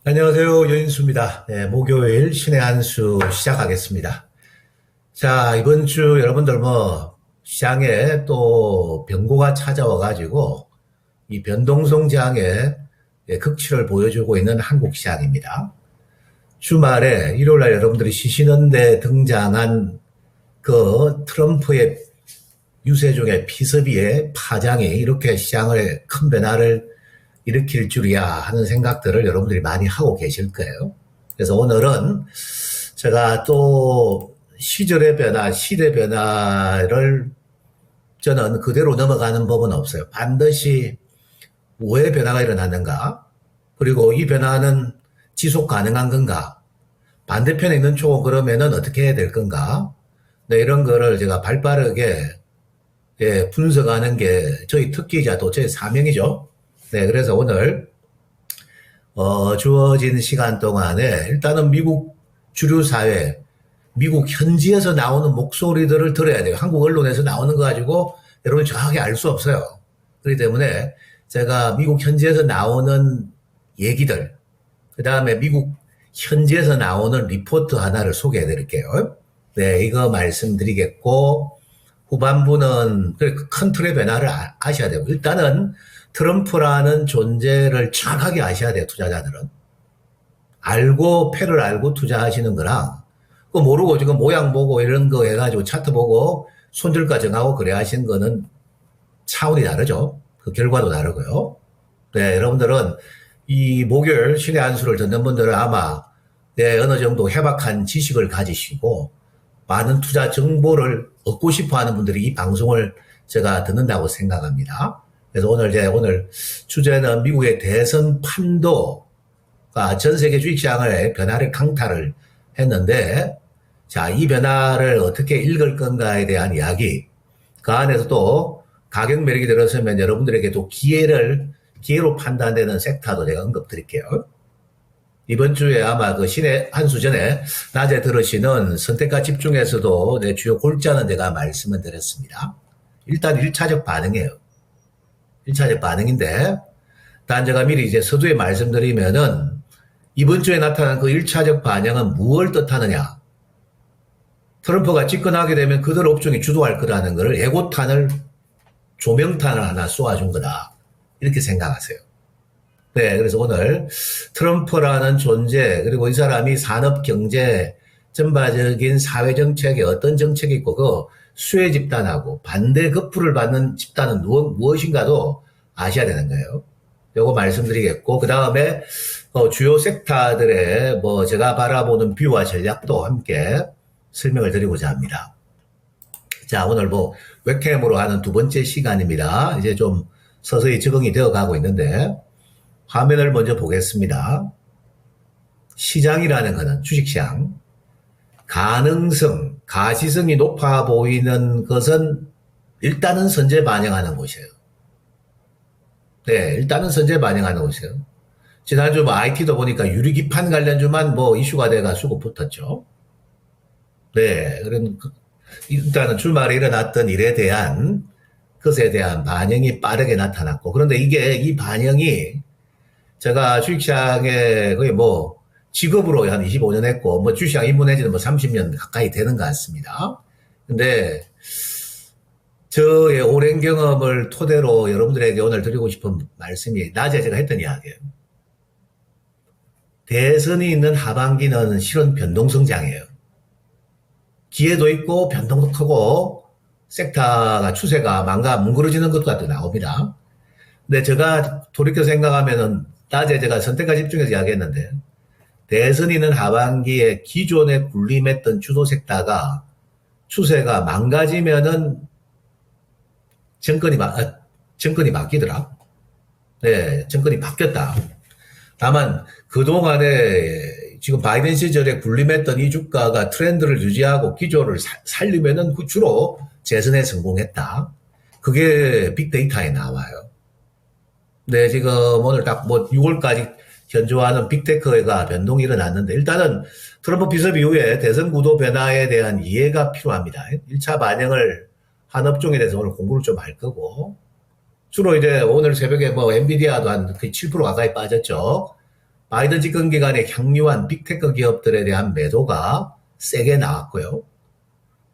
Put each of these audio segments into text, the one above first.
안녕하세요. 여인수입니다. 네, 목요일 신의 한 수 시작하겠습니다. 자, 이번 주 여러분들 시장에 또 변고가 찾아와가지고 이 변동성 장에 극치를 보여주고 있는 한국 시장입니다. 주말에 일요일날 여러분들이 쉬시는데 등장한 그 트럼프의 유세 중에 피서비의 파장이 이렇게 시장을 큰 변화를 일으킬 줄이야 하는 생각들을 여러분들이 많이 하고 계실 거예요. 그래서 오늘은 제가 또 시절의 변화, 시대 변화를 저는 그대로 넘어가는 법은 없어요. 반드시 왜 변화가 일어났는가? 그리고 이 변화는 지속 가능한 건가? 반대편에 있는 쪽은 그러면은 어떻게 해야 될 건가? 네, 이런 거를 제가 발빠르게 분석하는 게 저희 특기이자 또 저희 사명이죠. 네, 그래서 오늘 주어진 시간 동안에 일단은 미국 주류 사회, 미국 현지에서 나오는 목소리들을 들어야 돼요. 한국 언론에서 나오는 거 가지고 여러분이 정확하게 알 수 없어요. 그렇기 때문에 제가 미국 현지에서 나오는 얘기들, 그 다음에 미국 현지에서 나오는 리포트 하나를 소개해 드릴게요. 네, 이거 말씀드리겠고, 후반부는 큰 틀의 변화를 아셔야 되고, 일단은 트럼프라는 존재를 정확하게 아셔야 돼요, 투자자들은. 알고, 패를 알고 투자하시는 거랑, 그 모르고 지금 모양 보고 이런 거 해가지고 차트 보고 손절가 정하고 그래 하시는 거는 차원이 다르죠. 그 결과도 다르고요. 네, 여러분들은 이 목요일 신의 한수를 듣는 분들은 아마 어느 정도 해박한 지식을 가지시고 많은 투자 정보를 얻고 싶어 하는 분들이 이 방송을 제가 듣는다고 생각합니다. 그래서 오늘 주제는 미국의 대선 판도가 전 세계 주식시장을 변화를 강타를 했는데, 자, 이 변화를 어떻게 읽을 건가에 대한 이야기, 그 안에서 또 가격 매력이 들어서면 여러분들에게도 기회로 판단되는 섹터도 제가 언급 드릴게요. 이번 주에 아마 그 신의 한 수 전에 낮에 들으시는 선택과 집중에서도 내 주요 골자는 제가 말씀을 드렸습니다. 일단 1차적 반응이에요. 1차적 반응인데, 단 제가 미리 이제 서두에 말씀드리면은 이번 주에 나타난 그 1차적 반응은 무엇을 뜻하느냐. 트럼프가 집권하게 되면 그들 업종이 주도할 거라는 것을 예고탄을, 조명탄을 하나 쏘아준 거다. 이렇게 생각하세요. 네, 그래서 오늘 트럼프라는 존재, 그리고 이 사람이 산업, 경제, 전반적인 사회 정책에 어떤 정책이 있고 그 수혜 집단하고 반대 거푸를 받는 집단은 무엇인가도 아셔야 되는 거예요. 요거 말씀드리겠고, 그 다음에 주요 섹터들의 제가 바라보는 뷰와 전략도 함께 설명을 드리고자 합니다. 자, 오늘 웹캠으로 하는 두 번째 시간입니다. 이제 좀 서서히 적응이 되어 가고 있는데, 화면을 먼저 보겠습니다. 시장이라는 것은 주식시장, 가능성, 가시성이 높아 보이는 것은 일단은 선제 반영하는 곳이에요. 네, 일단은 선제 반영하는 곳이에요. 지난주 IT도 보니까 유리기판 관련주만 이슈가 돼가지고 붙었죠. 네, 그럼 일단은 주말에 일어났던 일에 대한 것에 대한 반영이 빠르게 나타났고, 그런데 이 반영이 제가 주식시장에 거의 직업으로 한 25년 했고, 주식시장 입문한 지는 30년 가까이 되는 것 같습니다. 근데, 저의 오랜 경험을 토대로 여러분들에게 오늘 드리고 싶은 말씀이 낮에 제가 했던 이야기예요. 대선이 있는 하반기는 실은 변동성장이에요. 기회도 있고, 변동도 크고, 섹터가 추세가 뭉그러지는 것도 나옵니다. 근데 제가 돌이켜 생각하면은 낮에 제가 선택과 집중해서 이야기했는데, 대선이 있는 하반기에 기존에 군림했던 주도 섹터가 추세가 망가지면은 정권이 바뀌더라. 네, 정권이 바뀌었다. 다만 그동안에 지금 바이든 시절에 군림했던 이 주가가 트렌드를 유지하고 기조를 살리면은 주로 재선에 성공했다. 그게 빅데이터에 나와요. 네, 지금 오늘 딱 6월까지 현조하는 빅테크가 변동이 일어났는데, 일단은 트럼프 비서비 이후에 대선 구도 변화에 대한 이해가 필요합니다. 1차 반영을 한 업종에 대해서 오늘 공부를 좀 할 거고, 주로 이제 오늘 새벽에 엔비디아도 한 7% 가까이 빠졌죠. 바이든 집권 기간에 향유한 빅테크 기업들에 대한 매도가 세게 나왔고요.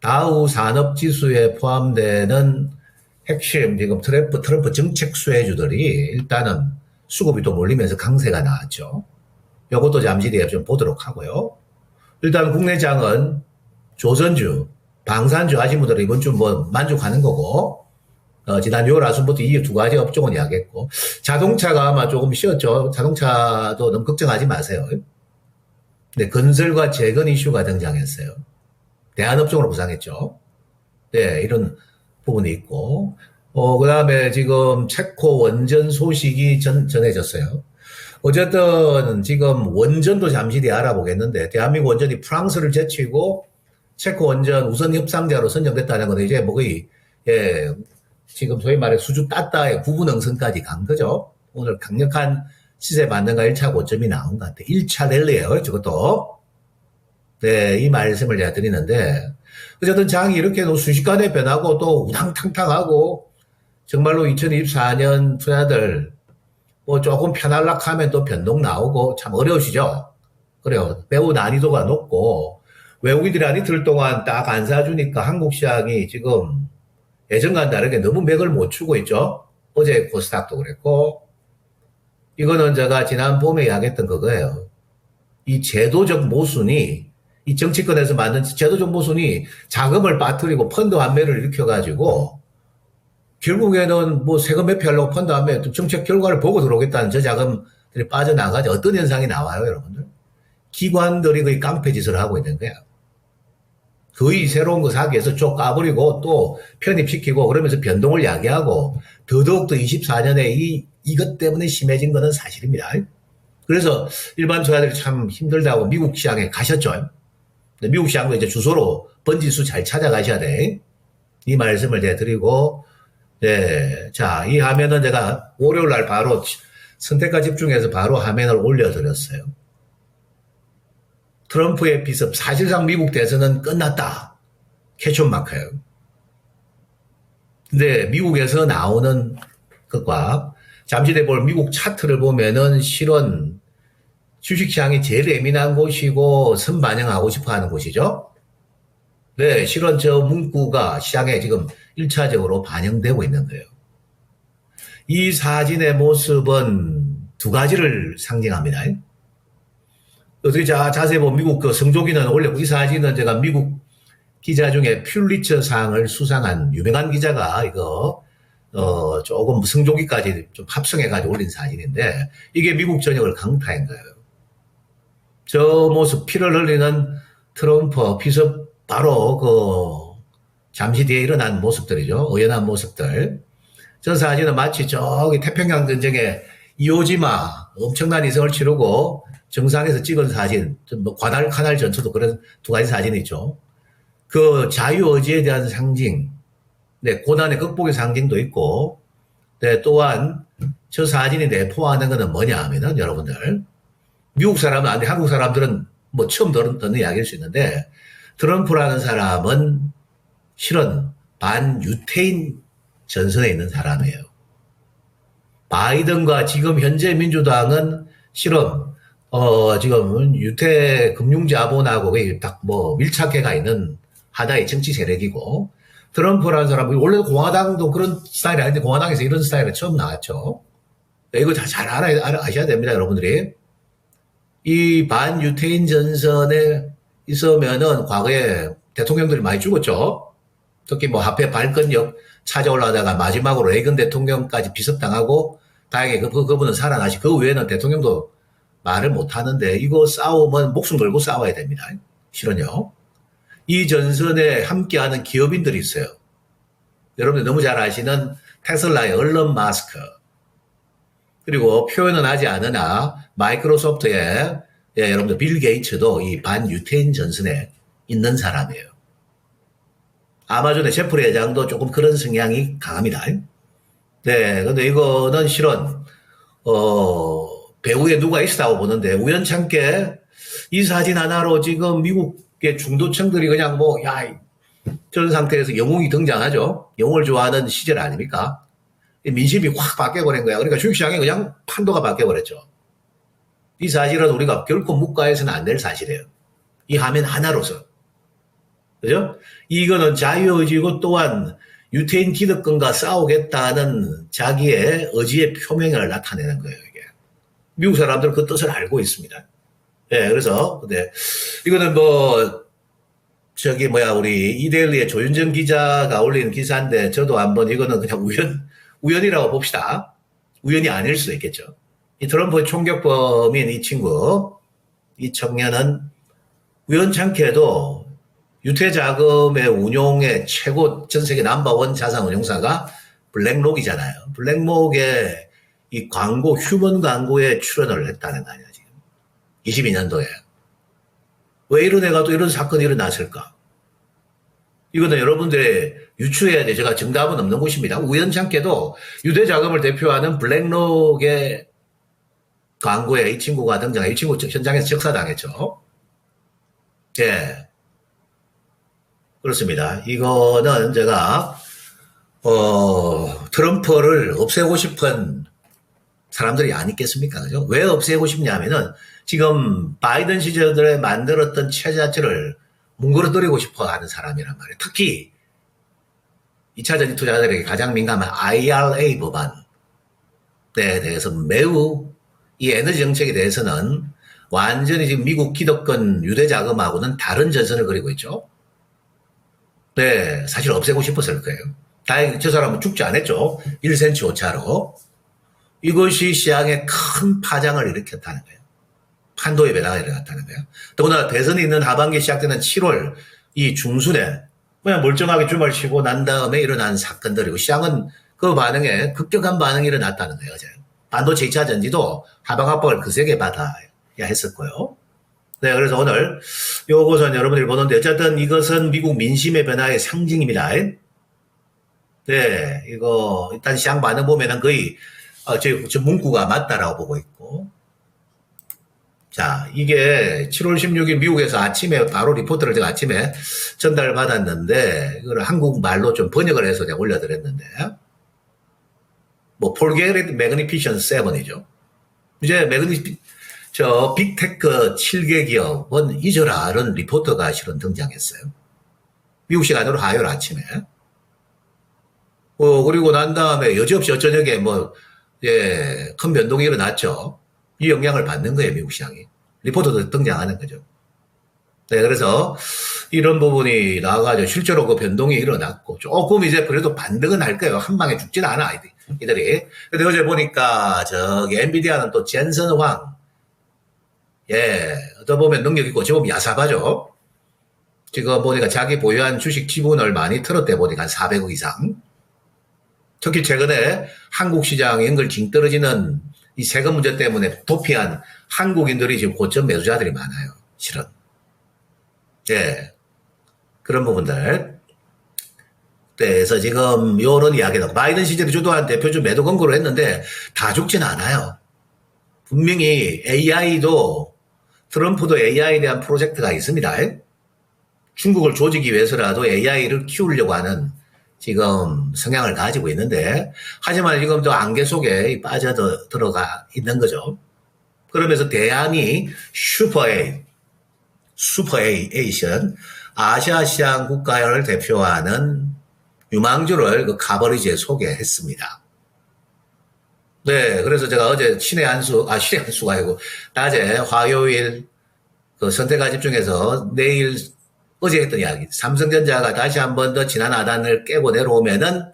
다우 산업지수에 포함되는 핵심 지금 트럼프 정책 수혜주들이 일단은 수급이 또 몰리면서 강세가 나왔죠. 이것도 잠시 뒤에 좀 보도록 하고요. 일단 국내장은 조선주, 방산주 하신 분들은 이번 주 뭐 만족하는 거고, 지난 6월 하순부터 이 두 가지 업종은 이야기했고, 자동차가 아마 조금 쉬었죠. 자동차도 너무 걱정하지 마세요. 근데 건설과 재건 이슈가 등장했어요. 대한업종으로 부상했죠. 네, 이런 부분이 있고, 그 다음에 지금 체코 원전 소식이 전해졌어요. 어쨌든 지금 원전도 잠시 뒤에 알아보겠는데, 대한민국 원전이 프랑스를 제치고 체코 원전 우선 협상자로 선정됐다는 건 이제 뭐 거의, 예, 지금 소위 말해 수주 따따의 구분응선까지 간 거죠. 오늘 강력한 시세 반등과 1차 고점이 나온 것 같아요. 1차 랠리예요, 저것도. 네, 이 말씀을 제가 드리는데, 어쨌든 장이 이렇게 순식간에 변하고 또 우당탕탕하고, 정말로 2024년 투자들, 뭐 조금 편할락 하면 또 변동 나오고 참 어려우시죠? 그래요. 매우 난이도가 높고, 외국인들이 한 이틀 동안 딱 안 사주니까 한국 시장이 지금 예전과는 다르게 너무 맥을 못 추고 있죠? 어제 코스닥도 그랬고, 이거는 제가 지난 봄에 이야기했던 그거예요. 이 제도적 모순이, 이 정치권에서 만든 제도적 모순이 자금을 빠뜨리고 펀드 환매를 일으켜가지고, 결국에는 뭐 세금 매표하려고 펀드 환매 정책 결과를 보고 들어오겠다는 저 자금들이 빠져나가지 어떤 현상이 나와요, 여러분들? 기관들이 거의 깡패 짓을 하고 있는 거야. 거의 새로운 거 사기 위해서 쭉 까버리고 또 편입시키고 그러면서 변동을 야기하고 더더욱더 24년에 이것 때문에 심해진 거는 사실입니다. 그래서 일반 투자자들이 참 힘들다고 미국 시장에 가셨죠. 미국 시장도 이제 주소로 번지수 잘 찾아가셔야 돼. 이 말씀을 제가 드리고, 네. 자, 이 화면은 제가 월요일 날 바로 선택과 집중해서 바로 화면을 올려드렸어요. 트럼프의 비습, 사실상 미국 대선은 끝났다. 캐션 마크예요. 근데 미국에서 나오는 것과 잠시 뒤에 볼 미국 차트를 보면은 실은 주식시장이 제일 예민한 곳이고 선반영하고 싶어 하는 곳이죠. 네, 실은 저 문구가 시장에 지금 1차적으로 반영되고 있는 거예요. 이 사진의 모습은 두 가지를 상징합니다. 어떻게 자세히 보면 미국 그 성조기는 원래 이 사진은 제가 미국 기자 중에 퓰리처 상을 수상한 유명한 기자가 이거 조금 성조기까지 좀 합성해가지고 올린 사진인데 이게 미국 전역을 강타한 거예요. 저 모습 피를 흘리는 트럼프 비습 바로 잠시 뒤에 일어난 모습들이죠. 의연한 모습들. 저 사진은 마치 저기 태평양 전쟁에 이오지마 엄청난 희생을 치르고 정상에서 찍은 사진, 뭐 과달카날 전투도 그런 두 가지 사진이 있죠. 그 자유의지에 대한 상징, 네, 고난의 극복의 상징도 있고, 네, 또한 저 사진이 내포하는 것은 뭐냐 하면은 여러분들, 미국 사람은 안 돼, 한국 사람들은 뭐 처음 듣는 이야기일 수 있는데, 트럼프라는 사람은 실은 반유태인 전선에 있는 사람이에요. 바이든과 지금 현재 민주당은 실은 지금 유태 금융자본하고 딱 뭐 밀착해가 있는 하나의 정치 세력이고, 트럼프라는 사람은 원래 공화당도 그런 스타일이 아닌데 공화당에서 이런 스타일이 처음 나왔죠. 이거 다 잘 아셔야 됩니다, 여러분들이. 이 반유태인 전선에 있으면은 과거에 대통령들이 많이 죽었죠. 특히 뭐 앞에 발권력 찾아올라다가 마지막으로 레이건 대통령까지 비습당하고 다행히 그분은 살아나시. 그 외에는 대통령도 말을 못 하는데 이거 싸우면 목숨 걸고 싸워야 됩니다. 실은요. 이 전선에 함께하는 기업인들이 있어요. 여러분들 너무 잘 아시는 테슬라의 얼런 마스크. 그리고 표현은 하지 않으나 마이크로소프트의 여러분들 빌 게이츠도 이 반유태인 전선에 있는 사람이에요. 아마존의 제프리 회장도 조금 그런 성향이 강합니다. 네, 근데 이거는 실은 배후에 누가 있다고 보는데 우연찮게 이 사진 하나로 지금 미국의 중도층들이 그냥 뭐 저런 상태에서 영웅이 등장하죠. 영웅을 좋아하는 시절 아닙니까? 민심이 확 바뀌어버린 거야. 그러니까 주식시장이 그냥 판도가 바뀌어버렸죠. 이 사실은 우리가 결코 묵과해서는 안 될 사실이에요. 이 화면 하나로서. 그죠? 이거는 자유의지고 또한 유태인 기득권과 싸우겠다는 자기의 의지의 표명을 나타내는 거예요, 이게. 미국 사람들은 그 뜻을 알고 있습니다. 예, 그래서, 근데, 이거는 우리 이데일리의 조윤정 기자가 올린 기사인데, 저도 한번 이거는 그냥 우연이라고 봅시다. 우연이 아닐 수도 있겠죠. 이 트럼프 총격범인 이 친구, 이 청년은 우연찮게도 유태자금의 운용의 최고 전 세계 넘버원 자산운용사가 블랙록이잖아요. 블랙록의 이 광고, 휴먼 광고에 출연을 했다는 거 아니야, 지금. 22년도에. 왜 이런 애가 또 이런 사건이 일어났을까? 이거는 여러분들의 유추해야 돼. 제가 정답은 없는 곳입니다. 우연찮게도 유태자금을 대표하는 블랙록의 광고에 이 친구가 등장해. 이 친구 현장에서 적사당했죠. 예. 그렇습니다. 이거는 제가, 트럼프를 없애고 싶은 사람들이 아니겠습니까? 그죠? 왜 없애고 싶냐면은 지금 바이든 시절에 만들었던 체제 자체를 뭉그러뜨리고 싶어 하는 사람이란 말이에요. 특히 2차 전지 투자자들에게 가장 민감한 IRA 법안에 대해서 매우 이 에너지 정책에 대해서는 완전히 지금 미국 기득권 유대자금하고는 다른 전선을 그리고 있죠. 네, 사실 없애고 싶었을 거예요. 다행히 저 사람은 죽지 않았죠. 1cm 오차로. 이것이 시장에 큰 파장을 일으켰다는 거예요. 판도의 변화가 일어났다는 거예요. 더구나 대선이 있는 하반기에 시작되는 7월 이 중순에 그냥 멀쩡하게 주말 쉬고 난 다음에 일어난 사건들이고 시장은 그 반응에 급격한 반응이 일어났다는 거예요. 어제. 반도체 2차 전지도 하방 압박을 거세게 받아야 했었고요. 네, 그래서 오늘 요것은 여러분들이 보는데 어쨌든 이것은 미국 민심의 변화의 상징입니다. 네, 이거 일단 시장 반응 보면은 거의 저 문구가 맞다라고 보고 있고. 자, 이게 7월 16일 미국에서 아침에 바로 리포트를 제가 아침에 전달받았는데 이걸 한국말로 좀 번역을 해서 제가 올려드렸는데 폴게리트 매그니피션 7이죠. 이제 빅테크 7개 기업은 잊어라는 리포터가 실은 등장했어요. 미국 시간으로 화요일 아침에. 그리고 난 다음에 여지없이 저녁에 큰 변동이 일어났죠. 이 영향을 받는 거예요, 미국 시장이. 리포터도 등장하는 거죠. 네, 그래서 이런 부분이 나와가지고 실제로 그 변동이 일어났고, 조금 이제 그래도 반등은 할 거예요. 한 방에 죽지는 않아, 이들이. 근데 어제 보니까 엔비디아는 또 젠슨 황, 어떠 보면 능력 있고, 어찌 보면 야사바죠. 지금 보니까 자기 보유한 주식 지분을 많이 틀었대 보니까 한 400억 이상. 특히 최근에 한국 시장 연결 징 떨어지는 이 세금 문제 때문에 도피한 한국인들이 지금 고점 매수자들이 많아요. 실은. 그런 부분들. 그래서 지금 요런 이야기다. 바이든 시절에 주도한 대표주 매도 권고를 했는데 다 죽진 않아요. 분명히 AI도 트럼프도 AI에 대한 프로젝트가 있습니다. 중국을 조지기 위해서라도 AI를 키우려고 하는 지금 성향을 가지고 있는데 하지만 지금 또 안개 속에 빠져들어가 있는 거죠. 그러면서 대한이 슈퍼에이션 아시아 시장 국가를 대표하는 유망주를 그 카버리지에 소개했습니다. 네, 그래서 제가 어제 신의 한수가 아니고 낮에 화요일 그 선택과 집중해서 내일 어제 했던 이야기. 삼성전자가 다시 한 번 더 지난 하단을 깨고 내려오면은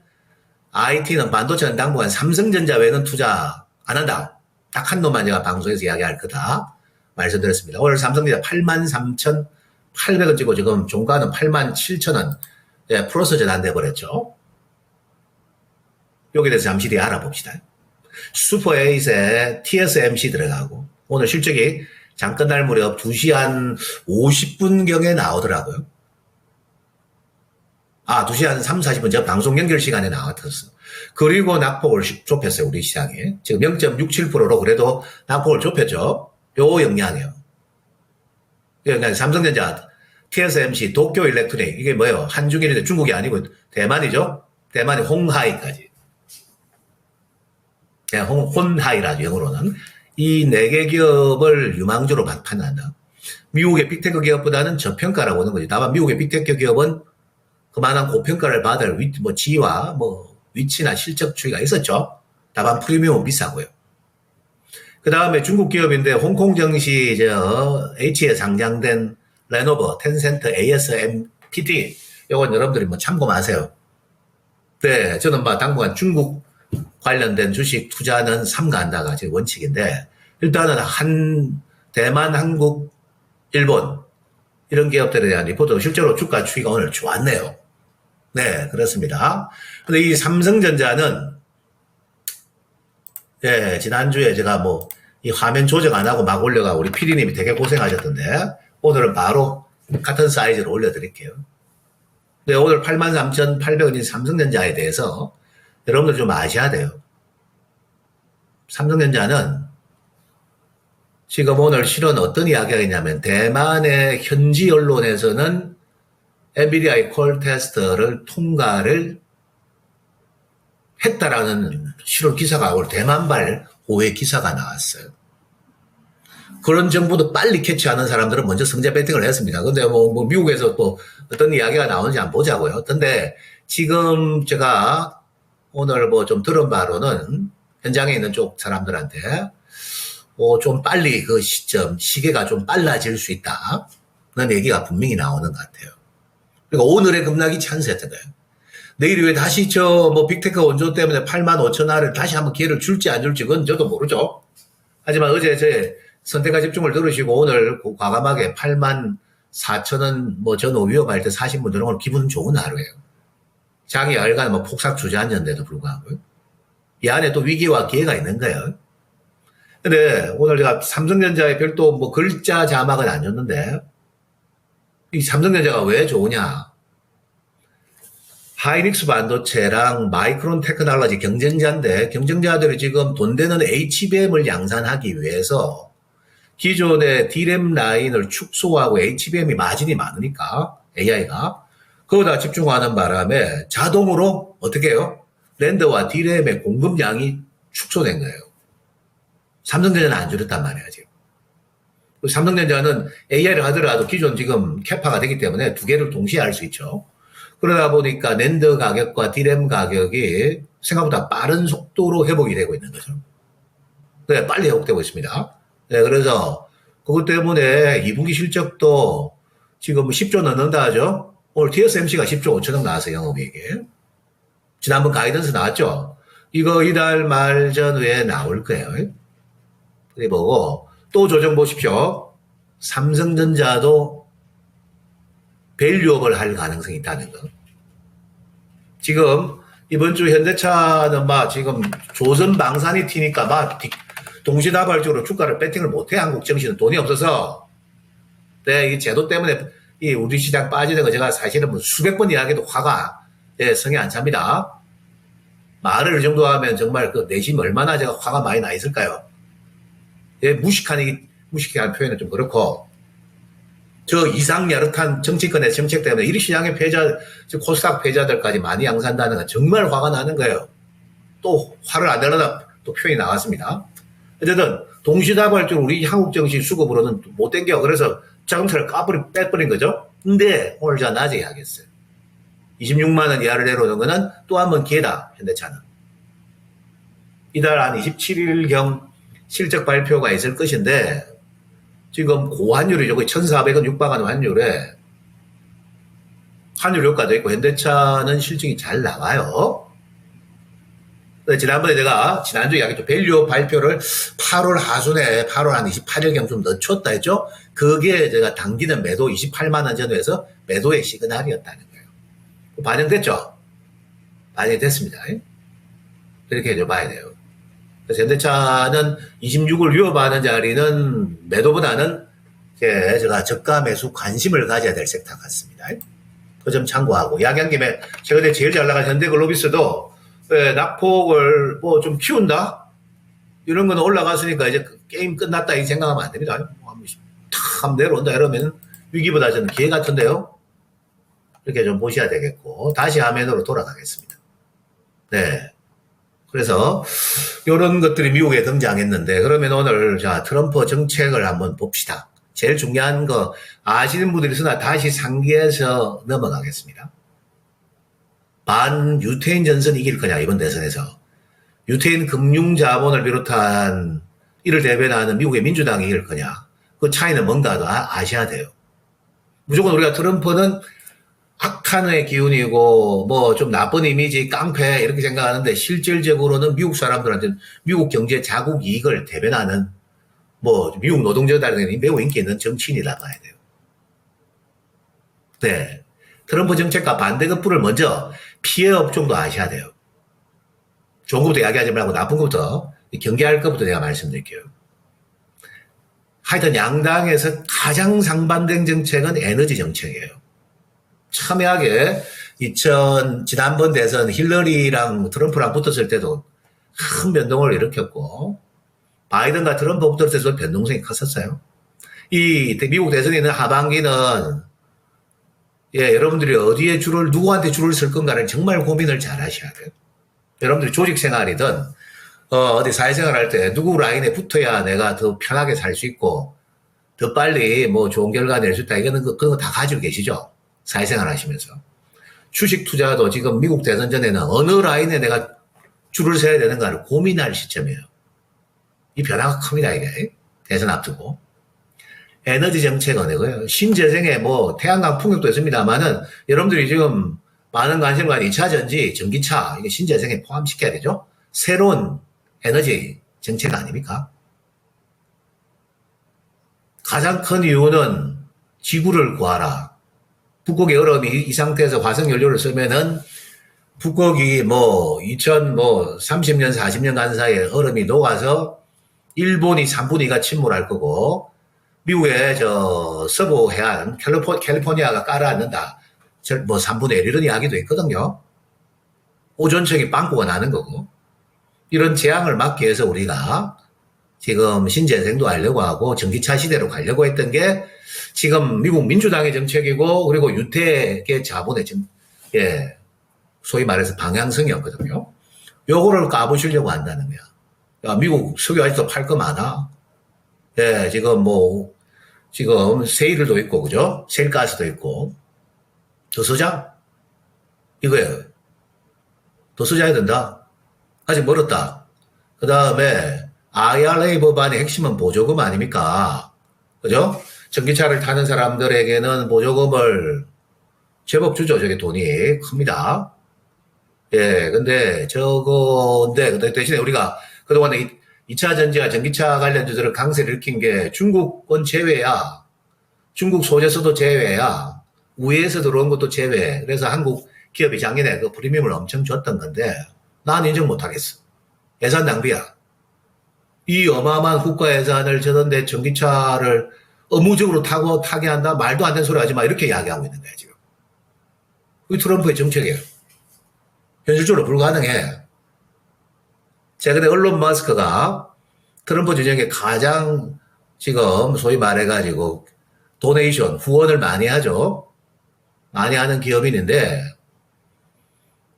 IT는 반도체는 당분간 삼성전자 외에는 투자 안 한다. 딱 한 놈만 제가 방송에서 이야기할 거다. 말씀드렸습니다. 오늘 삼성전자 83,800원 찍고 지금 종가는 87,000원 플러스 전환돼 버렸죠. 여기에 대해서 잠시 뒤에 알아봅시다. 슈퍼에잇에 TSMC 들어가고 오늘 실적이 잠깐 날 무렵 2시 한 50분경에 나오더라고요. 2시 한 3, 40분 전 방송 연결 시간에 나왔었어. 그리고 낙폭을 좁혔어요, 우리 시장이. 지금 0.67%로 그래도 낙폭을 좁혔죠. 요 영향이에요. 그러니까 삼성전자, TSMC, 도쿄 일렉트릭, 이게 뭐예요? 한중일인데 중국이 아니고 대만이죠? 대만이 홍하이까지. 혼하이라죠, 영어로는. 이 4개 기업을 유망주로 판단한다. 미국의 빅테크 기업보다는 저평가라고 보는 거죠. 다만 미국의 빅테크 기업은 그만한 고평가를 받을 지위와 위치나 실적 추이가 있었죠. 다만 프리미엄은 비싸고요. 그 다음에 중국 기업인데 홍콩 증시 H에 상장된 레노버, 텐센트, ASMPT 이건 여러분들이 참고하세요. 네, 저는 당분간 중국 관련된 주식 투자는 삼가한다가 제 원칙인데 일단은 대만, 한국, 일본 이런 기업들에 대한 리포트 실제로 주가 추이가 오늘 좋았네요. 네, 그렇습니다. 근데 이 삼성전자는 지난주에 제가 이 화면 조정 안 하고 막 올려가 우리 PD님이 되게 고생하셨던데 오늘은 바로 같은 사이즈로 올려드릴게요. 네, 오늘 83,800원인 삼성전자에 대해서 여러분들 좀 아셔야 돼요. 삼성전자는 지금 오늘 실은 어떤 이야기가 있냐면 대만의 현지 언론에서는 엔비디아의 콜 테스트를 통과를 했다라는 실은 기사가 오늘 대만발 호의 기사가 나왔어요. 그런 정보도 빨리 캐치하는 사람들은 먼저 성재 배팅을 했습니다. 근데 미국에서 또 어떤 이야기가 나오는지 한번 보자고요. 근데 지금 제가 오늘 좀 들은 바로는 현장에 있는 쪽 사람들한테 좀 빨리 그 시계가 좀 빨라질 수 있다는 얘기가 분명히 나오는 것 같아요. 그러니까 오늘의 급락이 찬스였던 거예요. 내일이 왜 다시 빅테크 원조 때문에 85,000원을 다시 한번 기회를 줄지 안 줄지 그건 저도 모르죠. 하지만 어제 제 선택과 집중을 들으시고 오늘 과감하게 84,000원 전후 위협할 때 사신 분들은 오늘 기분 좋은 하루예요. 장이 알간 폭삭 주저앉았는데도 불구하고 이 안에 또 위기와 기회가 있는 거예요. 근데 오늘 제가 삼성전자에 별도 글자 자막은 안 줬는데 이 삼성전자가 왜 좋으냐? 하이닉스 반도체랑 마이크론 테크놀로지 경쟁자인데 경쟁자들이 지금 돈 되는 HBM을 양산하기 위해서 기존의 D램 라인을 축소하고 HBM이 마진이 많으니까 AI가 그거다 집중하는 바람에 자동으로 어떻게 해요? 랜드와 D램의 공급량이 축소된 거예요. 삼성전자는 안 줄였단 말이야 지금. 삼성전자는 AI를 하더라도 기존 지금 캐파가 되기 때문에 두 개를 동시에 할 수 있죠. 그러다 보니까 랜드 가격과 D램 가격이 생각보다 빠른 속도로 회복이 되고 있는 거죠. 네, 빨리 회복되고 있습니다. 네, 그래서 그것 때문에 2분기 실적도 지금 10조 넣는다 하죠. 오늘 TSMC가 10조 5천억 나왔어요, 영업이익이. 지난번 가이던스 나왔죠. 이거 이달 말 전후에 나올 거예요. 그리고 또 조정 보십시오. 삼성전자도 밸류업을 할 가능성이 있다는 거. 지금 이번 주 현대차는 지금 조선 방산이 튀니까 동시다발적으로 주가를 배팅을 못해. 한국 정시는 돈이 없어서. 네, 이 제도 때문에 이 우리 시장 빠지는 거 제가 사실은 수백 번 이야기해도 화가 성에 안 찹니다. 말을 이 정도 하면 정말 그 내심 얼마나 제가 화가 많이 나 있을까요? 예, 무식하는 표현은 좀 그렇고, 저 이상 야릇한 정치권의 정책 때문에 이 시장의 패자, 코스닥 패자들까지 많이 양산다는 건 정말 화가 나는 거예요. 또 화를 안 내려다 또 표현이 나왔습니다. 어쨌든 동시다발적으로 우리 한국 정시 수급으로는 못 땡겨. 그래서 자동차를 빼버린 거죠. 근데 오늘 제가 낮에 이야기했어요. 26만 원 이하를 내려오는 거는 또 한 번 기회다. 현대차는. 이달 한 27일경 실적 발표가 있을 것인데 지금 고환율이죠. 1,400원 육박하는 환율에 환율 효과도 있고 현대차는 실적이 잘 나와요. 지난번에 제가 지난주에 이야기했죠. 밸류 발표를 8월 하순에 8월 한 28일경 좀 늦췄다 했죠. 그게 제가 당기는 매도 28만 원 전후에서 매도의 시그널이었다는 거예요. 반영됐죠? 반영됐습니다. 이렇게 이제 봐야 돼요. 그래서 현대차는 26을 위협하는 자리는 매도보다는 제가 저가 매수 관심을 가져야 될 섹터 같습니다. 그 점 참고하고 이야기한 김에 최근에 제일 잘 나간 현대글로비스도 낙폭을 좀 키운다? 이런 거는 올라갔으니까 이제 게임 끝났다 이 생각하면 안 됩니다. 탁 내려온다 이러면 위기보다 저는 기회 같은데요. 이렇게 좀 보셔야 되겠고 다시 화면으로 돌아가겠습니다. 네. 그래서 이런 것들이 미국에 등장했는데 그러면 오늘 자 트럼프 정책을 한번 봅시다. 제일 중요한 거 아시는 분들이 있으나 다시 상기해서 넘어가겠습니다. 반유태인 전선이 이길 거냐 이번 대선에서. 유태인 금융자본을 비롯한 이를 대변하는 미국의 민주당이 이길 거냐. 그 차이는 뭔가도 아셔야 돼요. 무조건 우리가 트럼프는 악한의 기운이고 뭐 좀 나쁜 이미지 깡패 이렇게 생각하는데 실질적으로는 미국 사람들한테 미국 경제 자국 이익을 대변하는 뭐 미국 노동자들에게 매우 인기 있는 정치인이라 봐야 돼요. 네. 트럼프 정책과 반대급부를 먼저 피해 업종도 아셔야 돼요. 좋은 것부터 이야기하지 말고 나쁜 것부터 경계할 것부터 내가 말씀드릴게요. 하여튼 양당에서 가장 상반된 정책은 에너지 정책이에요. 첨예하게 지난번 대선 힐러리랑 트럼프랑 붙었을 때도 큰 변동을 일으켰고 바이든과 트럼프 붙었을 때도 변동성이 컸었어요. 이 미국 대선에 있는 하반기는 여러분들이 어디에 누구한테 줄을 쓸 건가를 정말 고민을 잘 하셔야 돼요. 여러분들이 조직 생활이든 어디 사회생활 할 때 누구 라인에 붙어야 내가 더 편하게 살 수 있고 더 빨리 뭐 좋은 결과 낼 수 있다. 이거는 그런 거 다 가지고 계시죠. 사회생활 하시면서. 주식 투자도 지금 미국 대선 전에는 어느 라인에 내가 줄을 서야 되는가를 고민할 시점이에요. 이 변화가 큽니다, 이게. 대선 앞두고. 에너지 정책은 이거예요. 신재생에 뭐 태양광 풍력도 있습니다만은 여러분들이 지금 많은 관심을 가진 2차 전지, 전기차, 이게 신재생에 포함시켜야 되죠. 새로운 에너지 정책 아닙니까? 가장 큰 이유는 지구를 구하라. 북극의 얼음이 이 상태에서 화석연료를 쓰면은 북극이 뭐 2030년, 40년 간 사이에 얼음이 녹아서 일본이 3분의 2가 침몰할 거고 미국의 서부 해안, 캘리포니아가 깔아앉는다. 뭐 3분의 1 이런 이야기도 있거든요. 오존층이 빵꾸가 나는 거고. 이런 재앙을 막기 위해서 우리가 지금 신재생도 하려고 하고 전기차 시대로 가려고 했던 게 지금 미국 민주당의 정책이고 그리고 유태계 자본의 소위 말해서 방향성이었거든요. 요거를 까부시려고 한다는 거야. 야, 미국 석유 아직도 팔 거 많아. 지금 세일도 있고, 그죠? 셀가스도 있고. 더 쓰자? 이거예요. 더 쓰자야 된다. 아직 멀었다. 그 다음에 IRA 법안의 핵심은 보조금 아닙니까? 그죠? 전기차를 타는 사람들에게는 보조금을 제법 주죠. 저게 돈이 큽니다. 근데 대신에 우리가 그동안에 2차 전지와 전기차 관련주들을 강세를 일으킨 게 중국은 제외야. 중국 소재서도 제외야. 우회에서 들어온 것도 제외. 그래서 한국 기업이 작년에 그 프리미엄을 엄청 줬던 건데 난 인정 못하겠어. 예산 낭비야. 이 어마어마한 국가 예산을 저런데 전기차를 의무적으로 타게 한다? 말도 안 되는 소리 하지 마. 이렇게 이야기하고 있는 거야, 지금. 그게 트럼프의 정책이에요. 현실적으로 불가능해. 최근에 언론 머스크가 트럼프 진영에 가장 지금 소위 말해가지고 도네이션, 후원을 많이 하죠. 많이 하는 기업인인데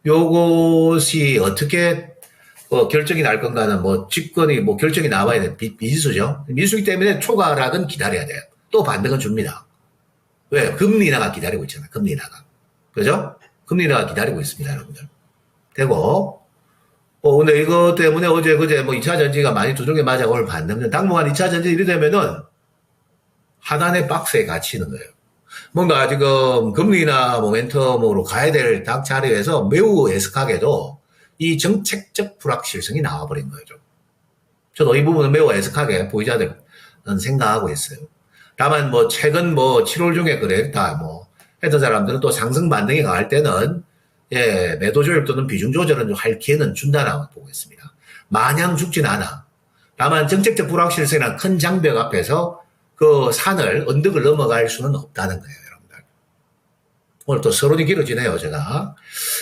요것이 어떻게 결정이 날 건가는 집권이 결정이 나와야 돼. 미지수죠. 미지수기 때문에 초과락은 기다려야 돼요. 또 반등은 줍니다. 왜? 금리 인하가 기다리고 있잖아요. 금리 인하가. 그죠? 금리 인하가 기다리고 있습니다, 여러분들. 되고, 근데 이것 때문에 어제, 그제 2차 전지가 많이 두들겨 맞아 오늘 반등. 당분간 2차 전지 이리 되면은 하단의 박스에 갇히는 거예요. 뭔가 지금 금리 인하 모멘텀으로 가야 될 딱 자리에서 매우 애석하게도 이 정책적 불확실성이 나와버린 거죠. 저도 이 부분은 매우 애석하게 보유자들은 생각하고 있어요. 다만 최근 7월 중에 그랬다 했던 사람들은 또 상승 반등이 강할 때는 매도 조절 또는 비중 조절은 좀 할 기회는 준다라고 보고 있습니다. 마냥 죽진 않아. 다만 정책적 불확실성이나 큰 장벽 앞에서 그 언덕을 넘어갈 수는 없다는 거예요, 여러분들. 오늘 또 서론이 길어지네요, 제가.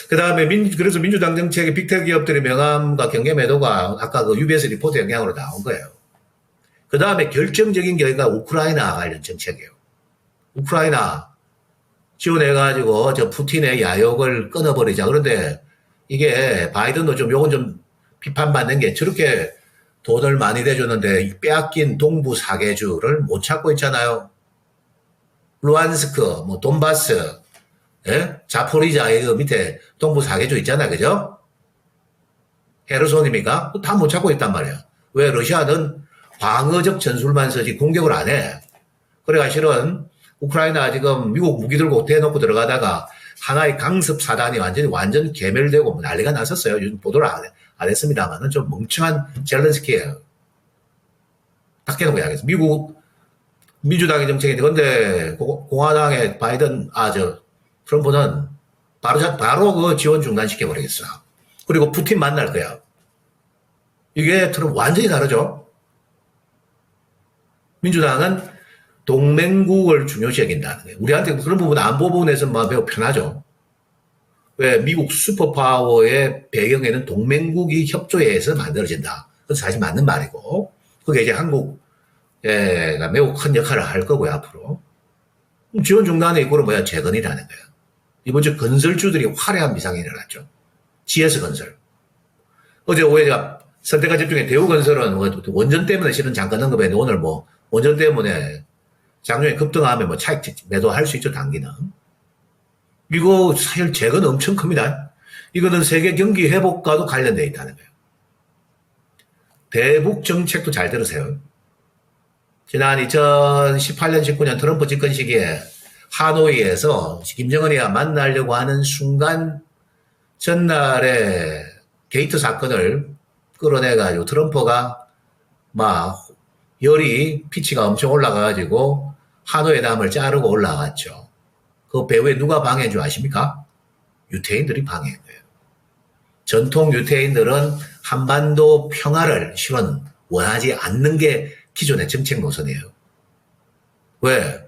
그 다음에 그래서 민주당 정책의 빅테크 기업들의 명함과 경계 매도가 아까 그 UBS 리포트 영향으로 나온 거예요. 그 다음에 결정적인 결과 우크라이나 관련 정책이에요. 우크라이나 지원해가지고 푸틴의 야욕을 끊어버리자. 그런데 이게 바이든도 요건 좀 비판받는 게 저렇게 돈을 많이 대줬는데 빼앗긴 동부 사계주를 못 찾고 있잖아요. 루안스크, 뭐 돈바스, 예? 자포리자의 그 밑에 동부 사계주 있잖아요. 그죠? 헤르손입니까? 다 못 찾고 있단 말이에요. 왜 러시아는 방어적 전술만 쓰지 공격을 안 해. 그래가 실은 우크라이나 지금 미국 무기 들고 대놓고 들어가다가 하나의 강습 사단이 완전 개멸되고 난리가 났었어요. 요즘 보도를 안 했습니다만은 좀 멍청한 젤렌스키예요. 딱 해놓고 이야기했어. 미국 민주당의 정책인데 근데 공화당의 바이든 트럼프는 바로 그 지원 중단시켜 버리겠어. 그리고 푸틴 만날 거야. 이게 트럼프 완전히 다르죠. 민주당은 동맹국을 중요시 여긴다는 거예요. 우리한테 그런 부분 안보 부분에서 매우 편하죠. 왜 미국 슈퍼파워의 배경에는 동맹국이 협조해서 만들어진다. 그것은 사실 맞는 말이고 그게 이제 한국가 매우 큰 역할을 할 거고요. 앞으로. 지원 중단의 이꼴은 뭐야? 재건이라는 거예요. 이번 주 건설주들이 화려한 비상이 일어났죠. GS 건설. 어제 오해 제가 선택과 집중의 대우건설은 원전 때문에 실은 잠깐 언급했는데 오늘 뭐 원전 때문에 작년에 급등하면 뭐 차익 매도할 수 있죠. 단기는. 이거 사실 재건 엄청 큽니다. 이거는 세계 경기 회복과도 관련되어 있다는 거예요. 대북 정책도 잘 들으세요. 지난 2018년, 19년 트럼프 집권 시기에 하노이에서 김정은이와 만나려고 하는 순간 전날에 게이트 사건을 끌어내가지고 트럼프가 피치가 엄청 올라가가지고 하노이 담을 자르고 올라갔죠. 그 배후에 누가 방해한 줄 아십니까? 유태인들이 방해한 거예요. 전통 유태인들은 한반도 평화를 실은 원하지 않는 게 기존의 정책 노선이에요. 왜?